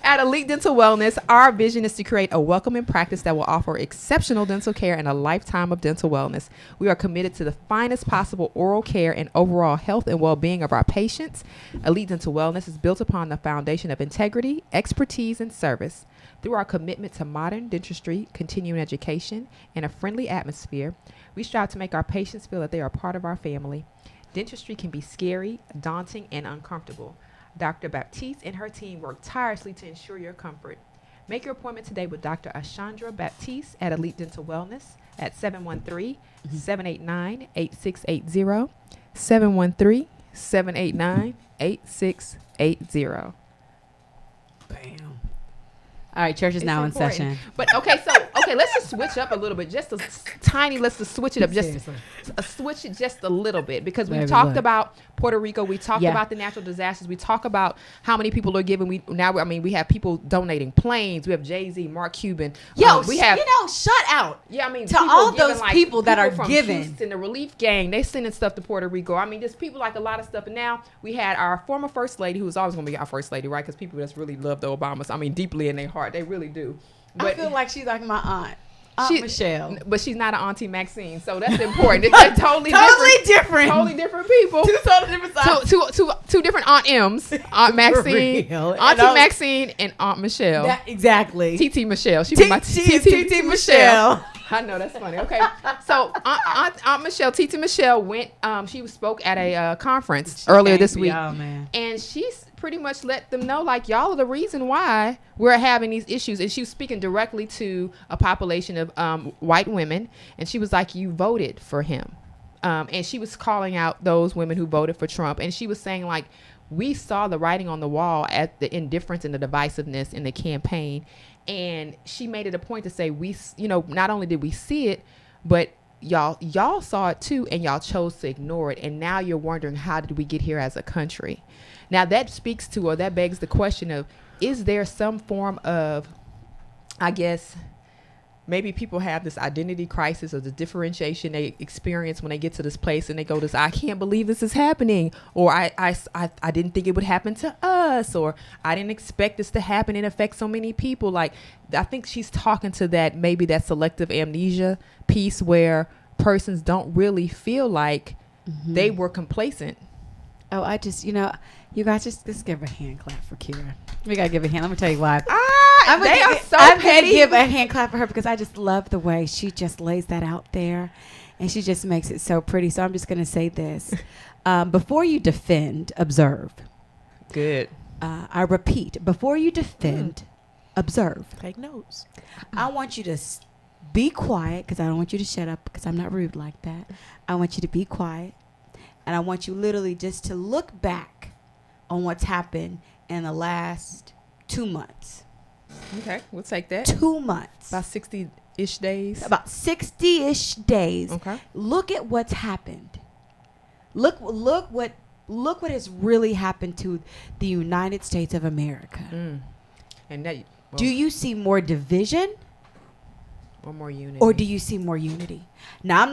At Elite Dental Wellness, our vision is to create a welcoming practice that will offer exceptional dental care and a lifetime of dental wellness. We are committed to the finest possible oral care and overall health and well-being of our patients. Elite Dental Wellness is built upon the foundation of integrity, expertise, and service. Through our commitment to modern dentistry, continuing education, and a friendly atmosphere, we strive to make our patients feel that they are part of our family. Dentistry can be scary, daunting, and uncomfortable. Dr. Baptiste and her team work tirelessly to ensure your comfort. Make your appointment today with Dr. Ashandra Baptiste at Elite Dental Wellness at 713-789-8680, 713-789-8680. Bam. All right, church is now in session. But let's just switch up a little bit, just a tiny. Let's just switch it up, switch it just a little bit, because we talked about Puerto Rico, we talked about the natural disasters, we talk about how many people are giving. We have people donating planes. We have Jay-Z, Mark Cuban. We have shut out. Yeah, I mean, to all those people that are from giving. Houston, the Relief Gang, they're sending stuff to Puerto Rico. I mean, just people like a lot of stuff. And now we had our former first lady, who was always going to be our first lady, right? Because people just really love the Obamas. I mean, deeply in their heart. They really do. But I feel like she's like my aunt. Aunt Michelle. But she's not an Auntie Maxine, so that's important. They're totally different. Totally different people. Two totally different sides. Two different Aunt M's. Aunt Maxine, Auntie Maxine, and Aunt Michelle. Exactly. TT Michelle. She's my TT Michelle. I know, that's funny. Okay, so Aunt Michelle, TT Michelle went. She spoke at a conference earlier this week, and she's pretty much let them know, like, y'all are the reason why we're having these issues. And she was speaking directly to a population of white women, and she was like, you voted for him. And she was calling out those women who voted for Trump. And she was saying, like, we saw the writing on the wall at the indifference and the divisiveness in the campaign. And she made it a point to say, not only did we see it, but y'all saw it too, and y'all chose to ignore it. And now you're wondering, how did we get here as a country? Now that speaks to, or that begs the question of, is there some form of, I guess, maybe people have this identity crisis or the differentiation they experience when they get to this place and they go this, I can't believe this is happening, or I didn't think it would happen to us, or I didn't expect this to happen and affect so many people. Like, I think she's talking to that, maybe that selective amnesia piece where persons don't really feel like they were complacent. Oh, I just, you guys just give a hand clap for Kira. We gotta give a hand. Let me tell you why. I'm gonna give a hand clap for her because I just love the way she just lays that out there, and she just makes it so pretty. So I'm just gonna say this: before you defend, observe. Good. I repeat: before you defend, observe. Take notes. I want you to be quiet because I don't want you to shut up because I'm not rude like that. I want you to be quiet, and I want you literally just to look back on what's happened in the last 2 months. Okay, we'll take that. 2 months. About 60-ish days. About 60-ish days. Okay. Look at what's happened. Look what has really happened to the United States of America. And that, do you see more division or more unity? Or do you see more unity? Now,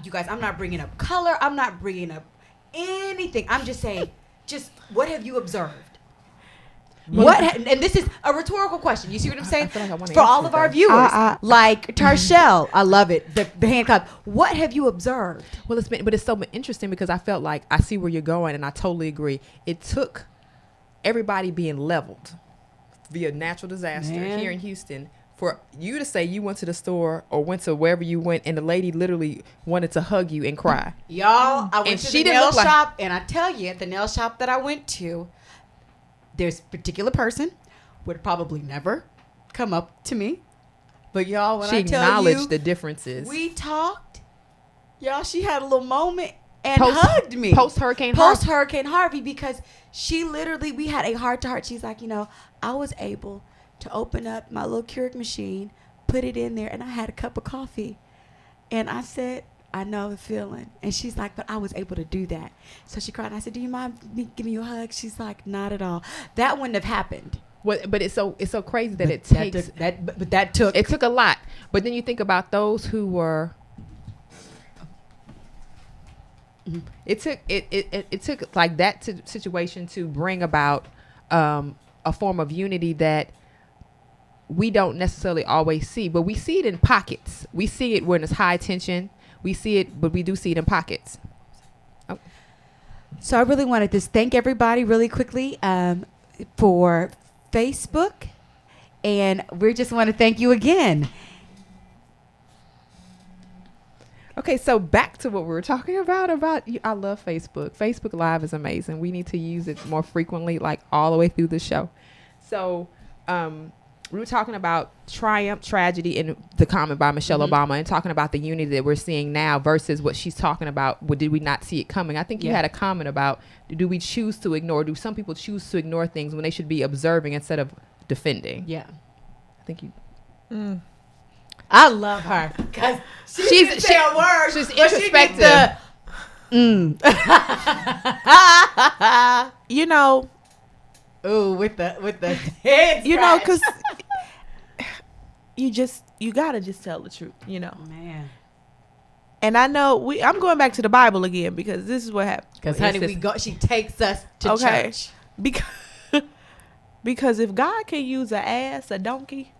you guys, I'm not bringing up color. I'm not bringing up anything. I'm just saying, just what have you observed? And this is a rhetorical question. You see what I'm saying? For all of our viewers, like Tarshell, I love it. The hand clap. What have you observed? Well, it's so interesting because I felt like I see where you're going, and I totally agree. It took everybody being leveled via natural disaster here in Houston for you to say you went to the store or went to wherever you went, and the lady literally wanted to hug you and cry. Y'all, I went to the nail shop, and I tell you, at the nail shop that I went to, there's a particular person would probably never come up to me. But y'all, when I tell you, she acknowledged the differences. We talked. Y'all, she had a little moment and hugged me. Post-Hurricane Harvey, because she literally, we had a heart-to-heart. She's like, I was able to open up my little Keurig machine, put it in there, and I had a cup of coffee. And I said, I know the feeling. And she's like, but I was able to do that. So she cried. And I said, do you mind me giving you a hug? She's like, not at all. That wouldn't have happened. Well, but it's so crazy that it takes it took a lot. But then you think about those who were. It took like that situation to bring about a form of unity that we don't necessarily always see, but we see it in pockets. We see it when it's high tension. We see it, but we do see it in pockets. Oh. So I really wanted to thank everybody really quickly for Facebook, and we just want to thank you again. Okay, so back to what we were talking about I love Facebook. Facebook Live is amazing. We need to use it more frequently, like all the way through the show. So we were talking about triumph, tragedy, and the comment by Michelle Obama, and talking about the unity that we're seeing now versus what she's talking about. Did we not see it coming? I think you had a comment about, do we choose to ignore? Do some people choose to ignore things when they should be observing instead of defending? Yeah. I think you... I love her because she can say a word. She's introspective. With the head scratch. Because you gotta just tell the truth, Man. And I know I'm going back to the Bible again because this is what happened. Because honey, she takes us to church. Because if God can use an ass, a donkey.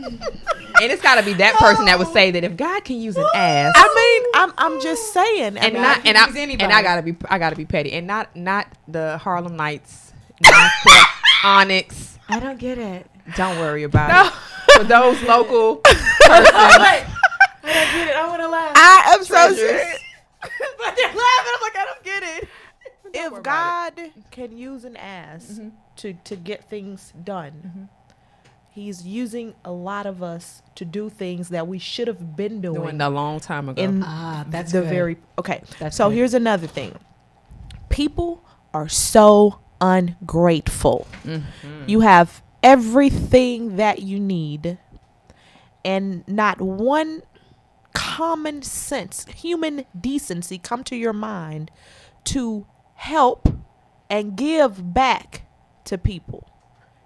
And it's got to be that person that would say that if God can use an ass. I mean, I'm just saying, I gotta be petty, and not the Harlem Nights, not the Onyx. I don't get it. Don't worry about it. For those local persons. I don't get it. I want to laugh. I am so serious. But they're laughing. I'm like, I don't get it. If God can use an ass to get things done. He's using a lot of us to do things that we should have been doing a long time ago. That's the good. Okay. That's so good. Here's another thing. People are so ungrateful. You have everything that you need, and not one common sense, human decency come to your mind to help and give back to people.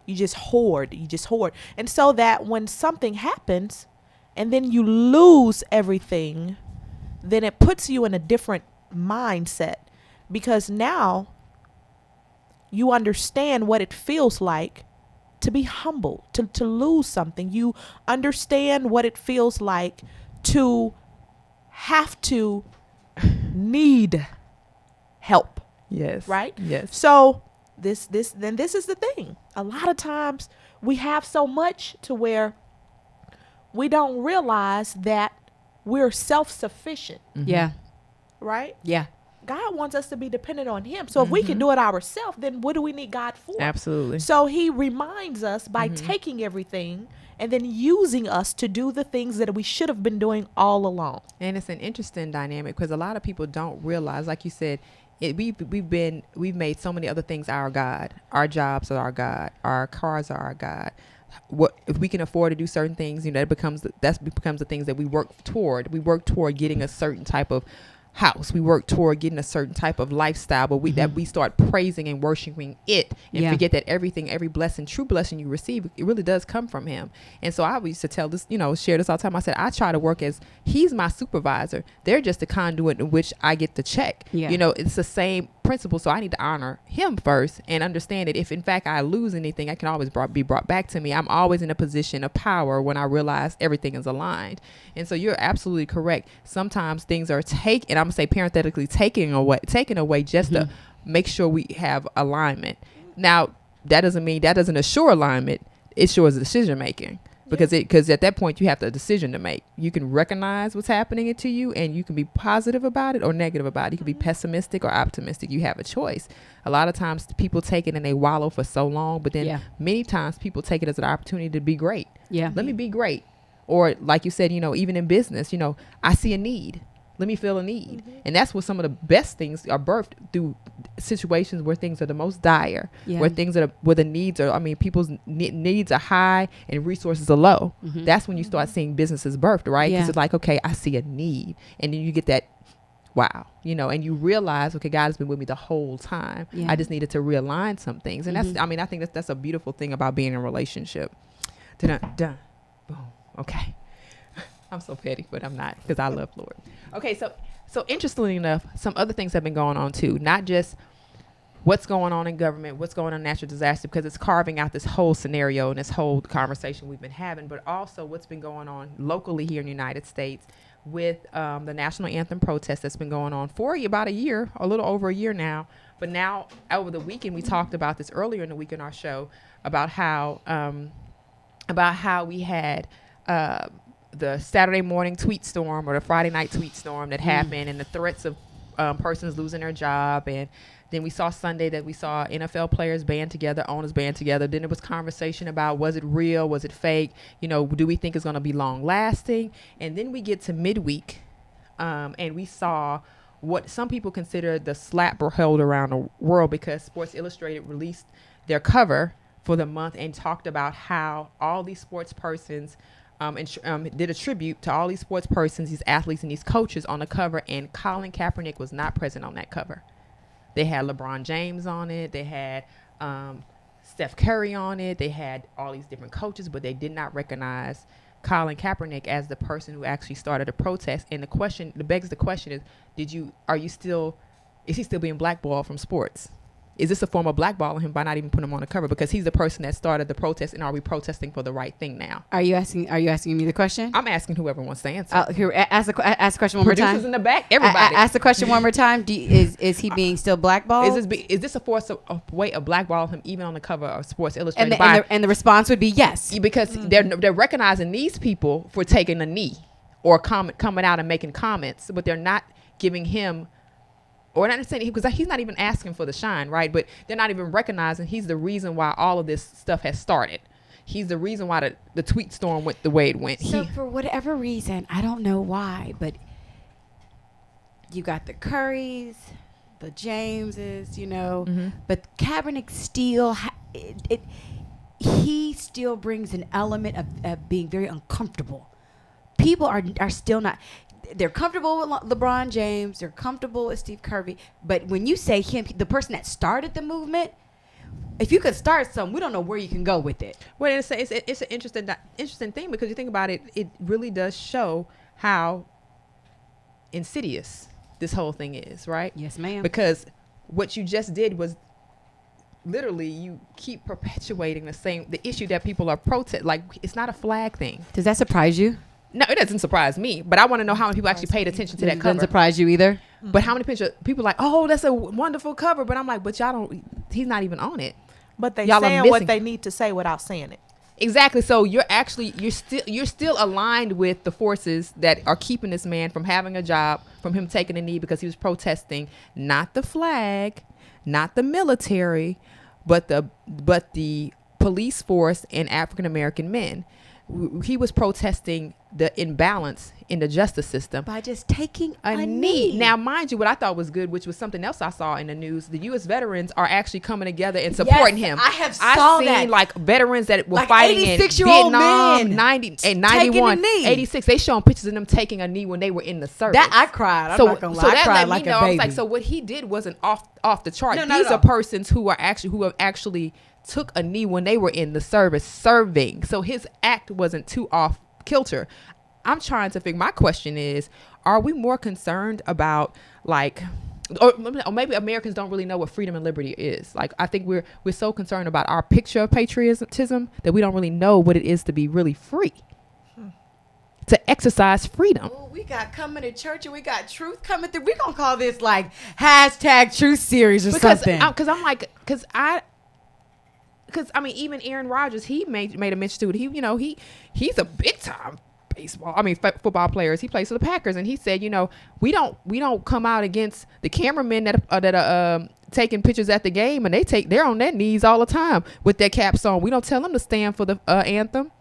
You just hoard. And so that when something happens and then you lose everything, then it puts you in a different mindset, because now you understand what it feels like to be humbled, to lose something. You understand what it feels like to have to need help. Yes. Right? Yes. So this is the thing. A lot of times we have so much to where we don't realize that we're self-sufficient. Mm-hmm. Yeah. Right? Yeah. God wants us to be dependent on him. So if we can do it ourselves, then what do we need God for? Absolutely. So he reminds us by taking everything and then using us to do the things that we should have been doing all along. And it's an interesting dynamic because a lot of people don't realize, like you said, we've made so many other things our God. Our jobs are our God. Our cars are our God. What if we can afford to do certain things? That becomes the things that we work toward. We work toward getting a certain type of house. We work toward getting a certain type of lifestyle, but that we start praising and worshiping it and forget that every blessing, true blessing you receive, it really does come from him. And so I used to tell this, share this all the time. I said, I try to work as he's my supervisor. They're just the conduit in which I get the check. Yeah. It's the same principle. So I need to honor him first and understand that if in fact I lose anything, I can always be brought back to me. I'm always in a position of power when I realize everything is aligned. And so you're absolutely correct. Sometimes things are and I'm gonna say parenthetically taken away just to make sure we have alignment. Now that doesn't assure alignment. It assures decision making. Because at that point you have the decision to make. You can recognize what's happening to you and you can be positive about it or negative about it. You can be pessimistic or optimistic. You have a choice. A lot of times people take it and they wallow for so long, but then many times people take it as an opportunity to be great. Yeah. Let me be great. Or like you said, even in business, I see a need. Let me feel a need. And that's where some of the best things are birthed, through situations where things are the most dire, where the needs are, people's needs are high and resources are low. That's when you start seeing businesses birthed, right? Because it's like, okay, I see a need. And then you get that, wow, and you realize, okay, God has been with me the whole time. I just needed to realign some things. And that's, I think that's a beautiful thing about being in a relationship. Dun. Boom. Okay. I'm so petty, but I'm not, because I love Lord. Okay, so interestingly enough, some other things have been going on too. Not just what's going on in government, what's going on in natural disaster, because it's carving out this whole scenario and this whole conversation we've been having, but also what's been going on locally here in the United States with the national anthem protest that's been going on for about a year, a little over a year now. But now over the weekend, we talked about this earlier in the week in our show about how we had the Saturday morning tweet storm or the Friday night tweet storm that happened, and the threats of persons losing their job. And then we saw Sunday that we saw NFL players band together, owners band together. Then there was conversation about, was it real? Was it fake? Do we think it's going to be long lasting? And then we get to midweek, and we saw what some people consider the slap held around the world, because Sports Illustrated released their cover for the month and talked about how all these sports persons did a tribute to all these sports persons, these athletes and these coaches on the cover, and Colin Kaepernick was not present on that cover. They had LeBron James on it. They had Steph Curry on it. They had all these different coaches, but they did not recognize Colin Kaepernick as the person who actually started a protest. And begs the question is, is he still being blackballed from sports? Is this a form of blackballing him by not even putting him on the cover? Because he's the person that started the protest, and are we protesting for the right thing now? Are you asking me the question? I'm asking whoever wants to answer. Ask the question one more time. Producers in the back, everybody. Ask the question one more time. Is he being still blackballed? Is this a way of blackballing him even on the cover of Sports Illustrated? And the response would be yes. Because they're recognizing these people for taking a knee or coming out and making comments, but they're not giving him, or not saying, because he's not even asking for the shine, right? But they're not even recognizing he's the reason why all of this stuff has started. He's the reason why the tweet storm went the way it went. So for whatever reason, I don't know why, but you got the Currys, the Jameses, but Kaepernick still, he still brings an element of being very uncomfortable. People are still not. They're comfortable with LeBron James. They're comfortable with Steve Curry. But when you say him, the person that started the movement, if you could start something, we don't know where you can go with it. Well, it's an interesting thing because you think about it, it really does show how insidious this whole thing is, right? Yes, ma'am. Because what you just did was literally you keep perpetuating the issue that people are protest. Like, it's not a flag thing. Does that surprise you? No, it doesn't surprise me, but I want to know how many people actually paid attention to that cover. Doesn't surprise you either. But how many people are like, oh, that's a wonderful cover, but I'm like, but y'all don't. He's not even on it. But they saying what they need to say without saying it. Exactly. So you're still aligned with the forces that are keeping this man from having a job, from him taking a knee because he was protesting not the flag, not the military, but the police force and African American men. He was protesting the imbalance in the justice system by just taking a knee. Now, mind you, what I thought was good, which was something else I saw in the news, the U.S. veterans are actually coming together and supporting him. I've seen that. like veterans that were like fighting in Vietnam, 90 and 91, 86. They showing pictures of them taking a knee when they were in the service. That I cried. I'm not gonna lie. I cried like a baby. I was like, so what he did wasn't off the chart. These are persons who have actually took a knee when they were in the service serving. So his act wasn't too off kilter. I'm trying to figure, my question is, are we more concerned about like, or maybe Americans don't really know what freedom and liberty is. Like, I think we're so concerned about our picture of patriotism that we don't really know what it is to be really free, to exercise freedom. Ooh, we got coming to church and we got truth coming through. We're going to call this like hashtag truth series or something. Because I mean, even Aaron Rodgers, he made a mention to it. He's a big time football players. He plays for the Packers, and he said, we don't come out against the cameramen that are taking pictures at the game, and they're on their knees all the time with their caps on. We don't tell them to stand for the anthem.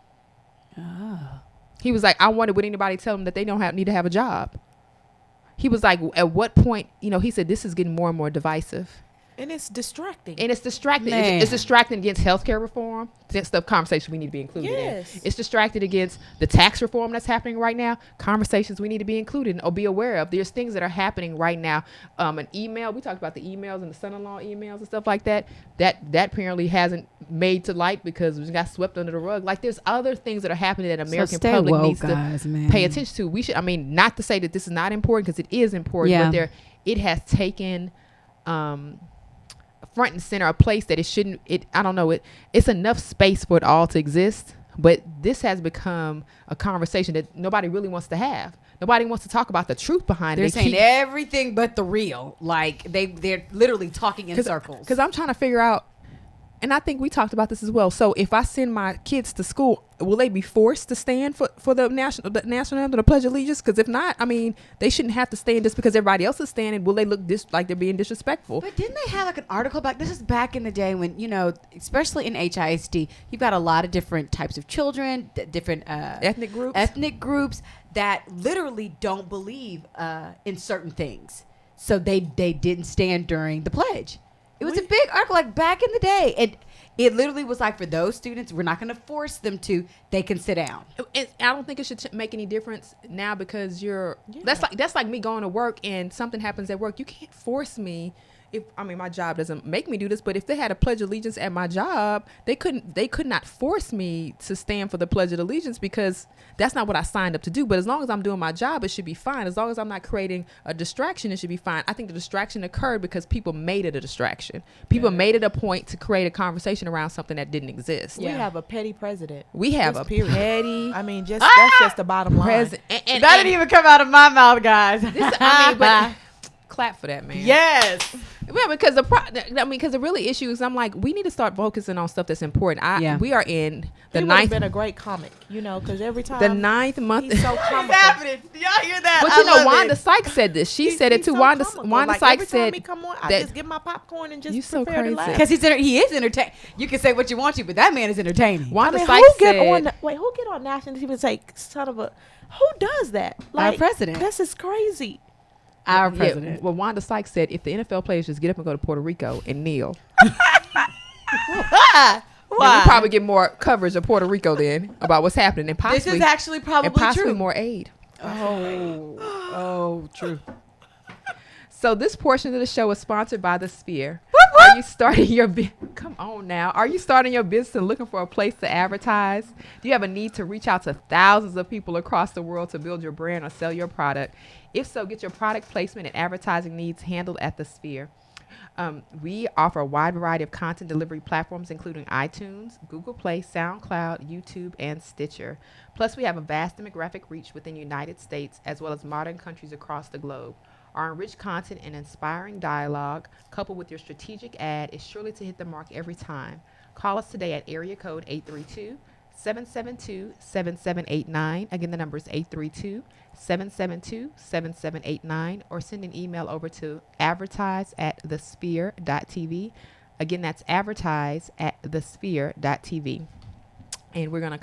Oh. He was like, I wonder would anybody tell them that they don't need to have a job. He was like, at what point, he said this is getting more and more divisive. And it's distracting. It's distracting against healthcare reform. That's the conversation we need to be included in. It's distracted against the tax reform that's happening right now. Conversations we need to be included in or be aware of. There's things that are happening right now. An email. We talked about the emails and the son-in-law emails and stuff like that. That apparently hasn't made to light because we got swept under the rug. Like, there's other things that are happening that American public needs to pay attention to. We should. I mean, not to say that this is not important because it is important, but it has taken. Front and center, a place that it's enough space for it all to exist, but this has become a conversation that nobody really wants to have. Nobody wants to talk about the truth behind it. They're saying everything but the real. Like, they're literally talking in circles. Because I'm trying to figure out, and I think we talked about this as well. So if I send my kids to school, will they be forced to stand for the national anthem, the Pledge of Allegiance? Because if not, I mean, they shouldn't have to stand just because everybody else is standing. Will they look like they're being disrespectful? But didn't they have like an article back? This is back in the day when, especially in HISD, you've got a lot of different types of children, different ethnic groups that literally don't believe in certain things. So they didn't stand during the pledge. It was a big article, like back in the day. It literally was like, for those students, we're not going to force them to. They can sit down. I don't think it should make any difference now because that's like me going to work and something happens at work. You can't force me. My job doesn't make me do this, but if they had a Pledge of Allegiance at my job, they could not force me to stand for the Pledge of Allegiance because that's not what I signed up to do. But as long as I'm doing my job, it should be fine. As long as I'm not creating a distraction, it should be fine. I think the distraction occurred because people made it a distraction. People made it a point to create a conversation around something that didn't exist. We have a petty president. We have a petty. That's just the bottom line. That didn't even come out of my mouth, guys. But clap for that, man. Yes. Well, because the really issue is, I'm like, we need to start focusing on stuff that's important. We are in the ninth. He would have been a great comic, because every time the 9th month. He's so comical. What's happening? Do y'all hear that? But Wanda Sykes said this. She said it too. So Wanda like, Sykes said every time he come on, I just get my popcorn and just prepare to laugh. Because he is entertaining. You can say what you want to, but that man is entertaining. Wanda Sykes said, who get on national TV and say, son of a, who does that? Like, our president. This is crazy. Our president. Yeah, well, Wanda Sykes said if the NFL players just get up and go to Puerto Rico and kneel, Why? We probably get more coverage of Puerto Rico then about what's happening, and possibly this is actually probably true. More aid. Oh, true. So this portion of the show is sponsored by The Sphere. Are you starting your come on now? Are you starting your business and looking for a place to advertise? Do you have a need to reach out to thousands of people across the world to build your brand or sell your product? If so, get your product placement and advertising needs handled at The Sphere. We offer a wide variety of content delivery platforms, including iTunes, Google Play, SoundCloud, YouTube, and Stitcher. Plus, we have a vast demographic reach within the United States, as well as modern countries across the globe. Our enriched content and inspiring dialogue, coupled with your strategic ad, is surely to hit the mark every time. Call us today at area code 832-772-7789. Again, the number is 832-772-7789, or send an email over to advertise@thesphere.tv. Again, that's advertise@thesphere.tv. And we're going to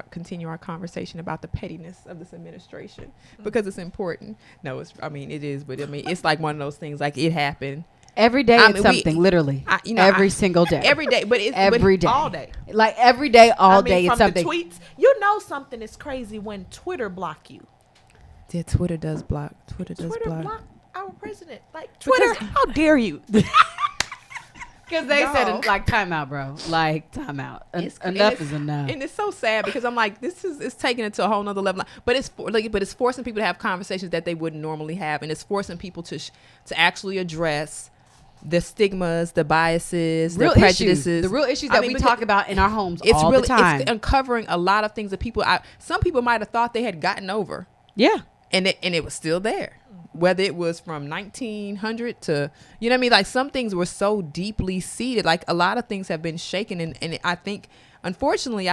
continue our conversation about the pettiness of this administration because it's important. No, it is, but it's like one of those things, like it happened. Every day it's something, literally. Every single day. Every day, but it's every day. All day. Like every day, all day it's something. From the tweets, you know something is crazy when Twitter block you. Yeah, Twitter does block. Twitter block our president. Like, Twitter, how dare you? Because they said, like, time out, bro. Like, time out. Enough is enough. And it's so sad because I'm like, it's taking it to a whole nother level. But it's forcing people to have conversations that they wouldn't normally have. And it's forcing people to actually address the stigmas, the biases, the prejudices. The real issues that we talk about in our homes all the time. It's uncovering a lot of things that some people might have thought they had gotten over. Yeah. And it was still there. Whether it was from 1900 to, you know what I mean? Like, some things were so deeply seated. Like, a lot of things have been shaken. And I think, unfortunately,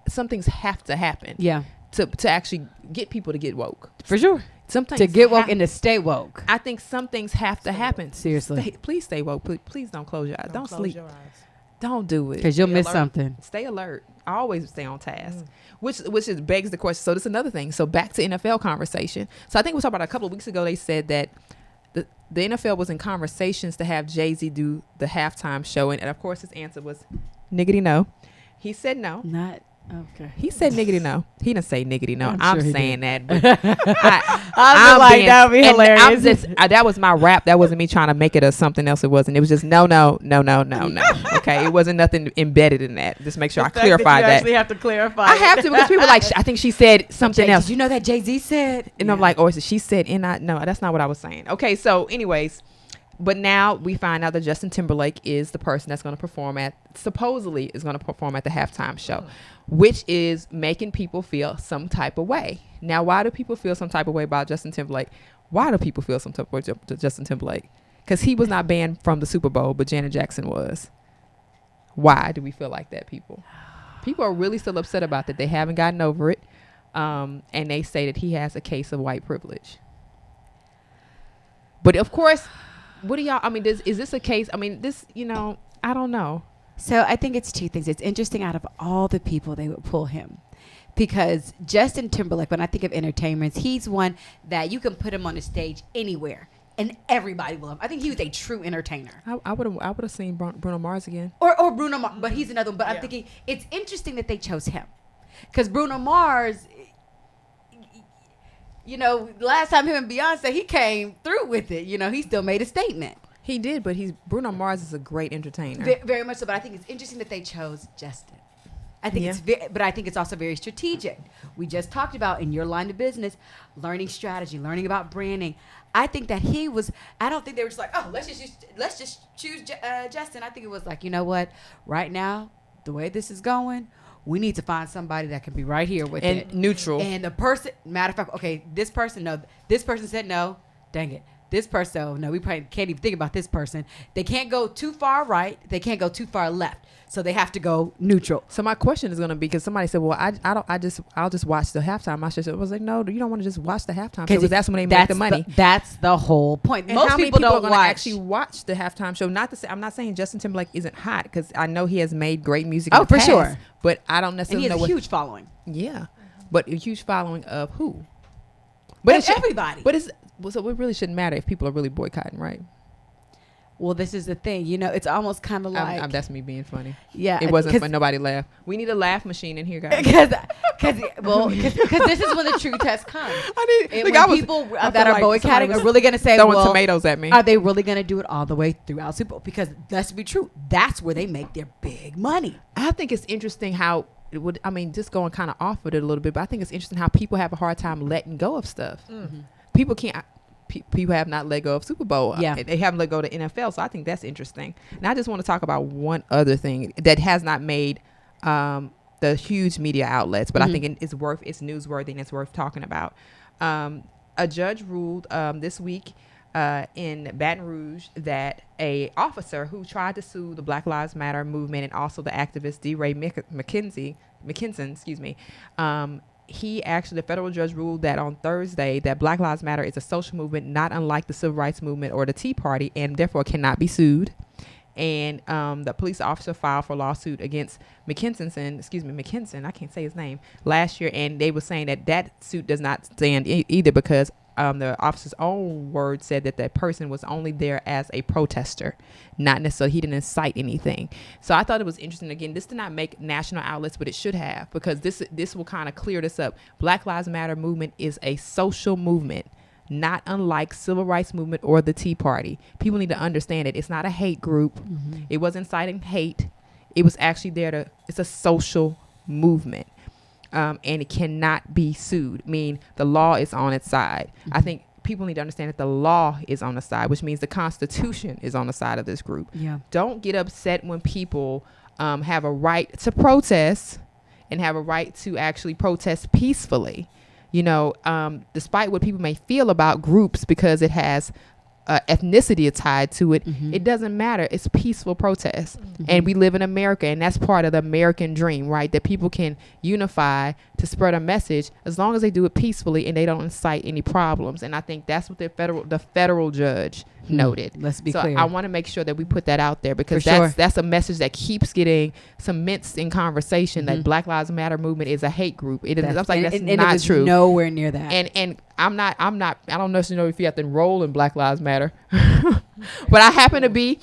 some things have to happen. Yeah. To actually get people to get woke. For sure. Sometimes to get woke and to stay woke. I think some things have to happen. Seriously. Please stay woke. Please don't close your eyes. Don't sleep. Your eyes. Don't do it. Because you'll miss something. Stay alert. I always stay on task. Which begs the question. So this is another thing. So back to NFL conversation. So I think we talked about a couple of weeks ago. They said that the NFL was in conversations to have Jay-Z do the halftime show. And of course his answer was niggity no. He said no. Not. Okay. He said niggity no. He didn't say niggity no. I'm sure saying did. that. But I'm like, that would be hilarious. That was my rap. That wasn't me trying to make it or something else. It wasn't. It was just no. Okay. It wasn't nothing embedded in that. Just make sure I clarify that. You actually have to clarify. I have to, because people are like, I think she said something else. Did you know that Jay-Z said? And I'm like, she said, no, that's not what I was saying. Okay. So anyways, but now we find out that Justin Timberlake is the person that's going to supposedly is going to perform at the halftime show, which is making people feel some type of way. Now, why do people feel some type of way about Justin Timberlake? Why do people feel some type of way to Justin Timberlake? Because he was not banned from the Super Bowl, but Janet Jackson was. Why do we feel like that, people? People are really still upset about that. They haven't gotten over it. And they say that he has a case of white privilege. But of course, what do y'all, is this a case? This, I don't know. So I think it's two things. It's interesting, out of all the people, they would pull him. Because Justin Timberlake, when I think of entertainments, he's one that you can put him on a stage anywhere and everybody will love him. I think he was a true entertainer. I would have seen Bruno Mars again. Or Bruno Mars, but he's another one. But I'm thinking it's interesting that they chose him. Because Bruno Mars, last time him and Beyonce, he came through with it. He still made a statement. He did, but Bruno Mars is a great entertainer. Very much so, but I think it's interesting that they chose Justin. I think but I think it's also very strategic. We just talked about, in your line of business, learning strategy, learning about branding. I think that I don't think they were just like, oh, let's just choose Justin. I think it was like, you know what? Right now, the way this is going, we need to find somebody that can be right here with it. Neutral. And the person, matter of fact, okay, this person said no. Dang it. This person, no, we probably can't even think about this person. They can't go too far right. They can't go too far left. So they have to go neutral. So my question is going to be, because somebody said, well, I'll just watch the halftime. I was like, no, you don't want to just watch the halftime show, because that's when they make the money. That's the whole point. And most people don't want to actually watch the halftime show. I'm not saying Justin Timberlake isn't hot, because I know he has made great music in the past, sure. But I don't necessarily know. And he has a huge following. Yeah. But a huge following of who? But it's everybody. So it really shouldn't matter if people are really boycotting, right? Well, this is the thing. It's almost kind of like that's me being funny. Yeah, it wasn't fun. Nobody laughed. We need a laugh machine in here, guys. Because this is when the true test comes. People that are boycotting are really going to say, throwing tomatoes at me. Are they really going to do it all the way throughout Super Bowl? Because let's be true, that's where they make their big money. I think it's interesting how it would. I mean, just going kind of off of it a little bit, but I think it's interesting how people have a hard time letting go of stuff. Mm-hmm. People can't. People have not let go of Super Bowl. Yeah. They haven't let go of the NFL. So I think that's interesting. And I just want to talk about one other thing that has not made the huge media outlets, but I think it's newsworthy and it's worth talking about. A judge ruled this week in Baton Rouge that a officer who tried to sue the Black Lives Matter movement and also the activist DeRay McKinson, the federal judge ruled that on Thursday that Black Lives Matter is a social movement not unlike the Civil Rights Movement or the Tea Party and therefore cannot be sued. And the police officer filed for lawsuit against McKinson, I can't say his name, last year. And they were saying that suit does not stand either because the officer's own word said that that person was only there as a protester, not necessarily he didn't incite anything. So I thought it was interesting. Again, this did not make national outlets, but it should have, because this will kind of clear this up. Black Lives Matter movement is a social movement, not unlike Civil Rights Movement or the Tea Party. People need to understand it. It's not a hate group. Mm-hmm. It wasn't inciting hate. It was actually it's a social movement. And it cannot be sued. I mean, the law is on its side. Mm-hmm. I think people need to understand that the law is on the side, which means the Constitution is on the side of this group. Yeah. Don't get upset when people have a right to protest and have a right to actually protest peacefully. Despite what people may feel about groups because it has ethnicity tied to it, it doesn't matter. It's peaceful protest. And we live in America, and that's part of the American dream, right? That people can unify to spread a message as long as they do it peacefully and they don't incite any problems. And I think that's what the federal judge noted. Let's be clear. I want to make sure that we put that out there, because that's a message that keeps getting cements in conversation that Black Lives Matter movement is a hate group. That's not true. Nowhere near that. And I don't necessarily know if you have to enroll in Black Lives Matter, but I happen to be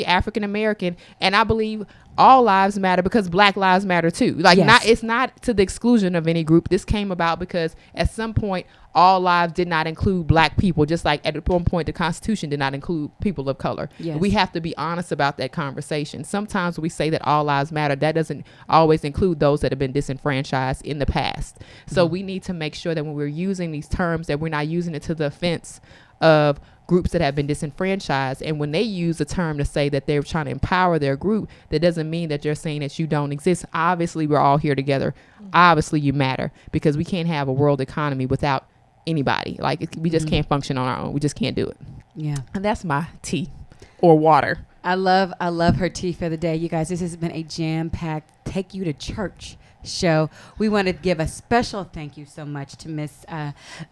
African American, and I believe all lives matter because Black lives matter too. It's not to the exclusion of any group. This came about because at some point all lives did not include Black people, just like at one point the Constitution did not include people of color. Yes. We have to be honest about that conversation. Sometimes we say that all lives matter. That doesn't always include those that have been disenfranchised in the past. So we need to make sure that when we're using these terms that we're not using it to the offense of groups that have been disenfranchised. And when they use a term to say that they're trying to empower their group, that doesn't mean that they're saying that you don't exist. Obviously, we're all here together. Obviously, you matter, because we can't have a world economy without anybody. We just can't function on our own. We just can't do it. Yeah. And that's my tea or water. I love her tea for the day. You guys, this has been a jam-packed Take You to Church show. We want to give a special thank you so much to Miss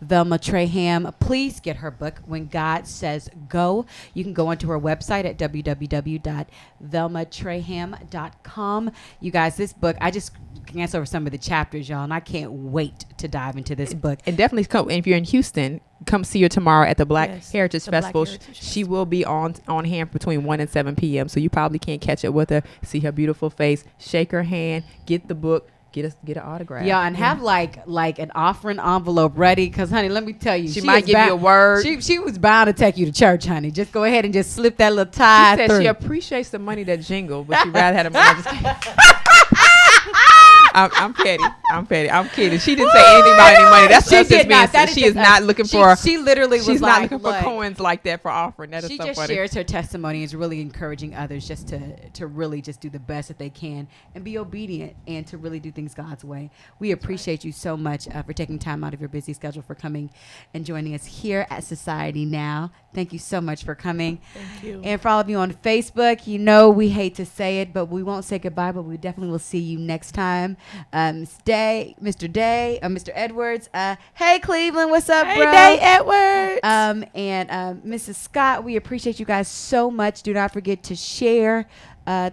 Velma Trayham. Please get her book, When God Says Go. You can go onto her website at www.velmatrayham.com. You guys, this book, I just glance over some of the chapters, y'all, and I can't wait to dive into this book. And definitely come, if you're in Houston, come see her tomorrow at the Black Heritage Festival. She will be on hand between 1 and 7 p.m. So you probably can't catch up with her. See her beautiful face, shake her hand, get the book, get an autograph. Yeah, and have like an offering envelope ready, because honey, let me tell you, she might give you a word. She was bound to take you to church, honey. Just go ahead and just slip that little tie through. She said she appreciates the money that jingle, but she rather had a money. I'm petty. I'm kidding. She didn't say anything about any money. That's just me. She is not looking for. She literally was she's not looking for coins like that for offering. That is so funny. She just shares her testimony and is really encouraging others just to really just do the best that they can and be obedient and to really do things God's way. We appreciate you so much for taking time out of your busy schedule for coming and joining us here at Society Now. Thank you so much for coming. Thank you. And for all of you on Facebook, we hate to say it, but we won't say goodbye, but we definitely will see you next time. Mr. Edwards. Hey, Cleveland, what's up, bro? Hey, Day Edwards. And Mrs. Scott, we appreciate you guys so much. Do not forget to share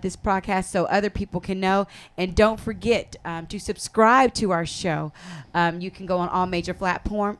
this podcast so other people can know. And don't forget to subscribe to our show. You can go on all major platforms,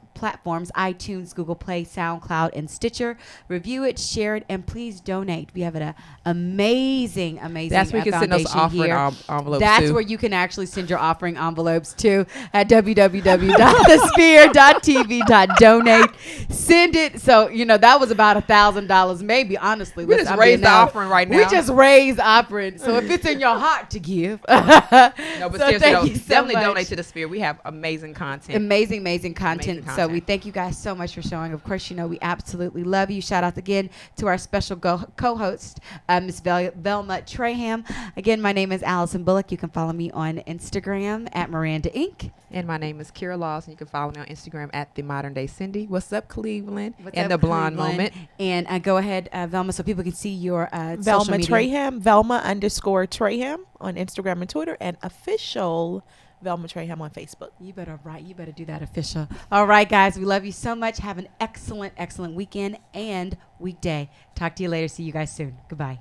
iTunes, Google Play, SoundCloud, and Stitcher. Review it, share it, and please donate. We have an amazing That's where you can send us offering envelopes. That's where you can actually send your offering envelopes to at www.thesphere.tv.donate. Send it. So, that was about $1,000 maybe, honestly. We just raised the offering right now. We just raised offering. So if it's in your heart to give. No, but seriously, definitely much. donate to the Sphere. We have amazing content. Amazing content. So we thank you guys so much for showing. Of course, we absolutely love you. Shout out again to our special co-host, Miss Velma Trayham. Again, my name is Allison Bullock. You can follow me on Instagram at Miranda Inc. And my name is Kira Laws, and you can follow me on Instagram at The Modern Day Cindy. What's up, Cleveland? And The Blonde Moment. And go ahead, Velma, so people can see your Velma social media. Trayham, Velma_Trayham on Instagram and Twitter, and official Velma Trayham on Facebook. You better do that official. All right, guys, we love you so much. Have an excellent weekend and weekday. Talk to you later. See you guys soon. Goodbye.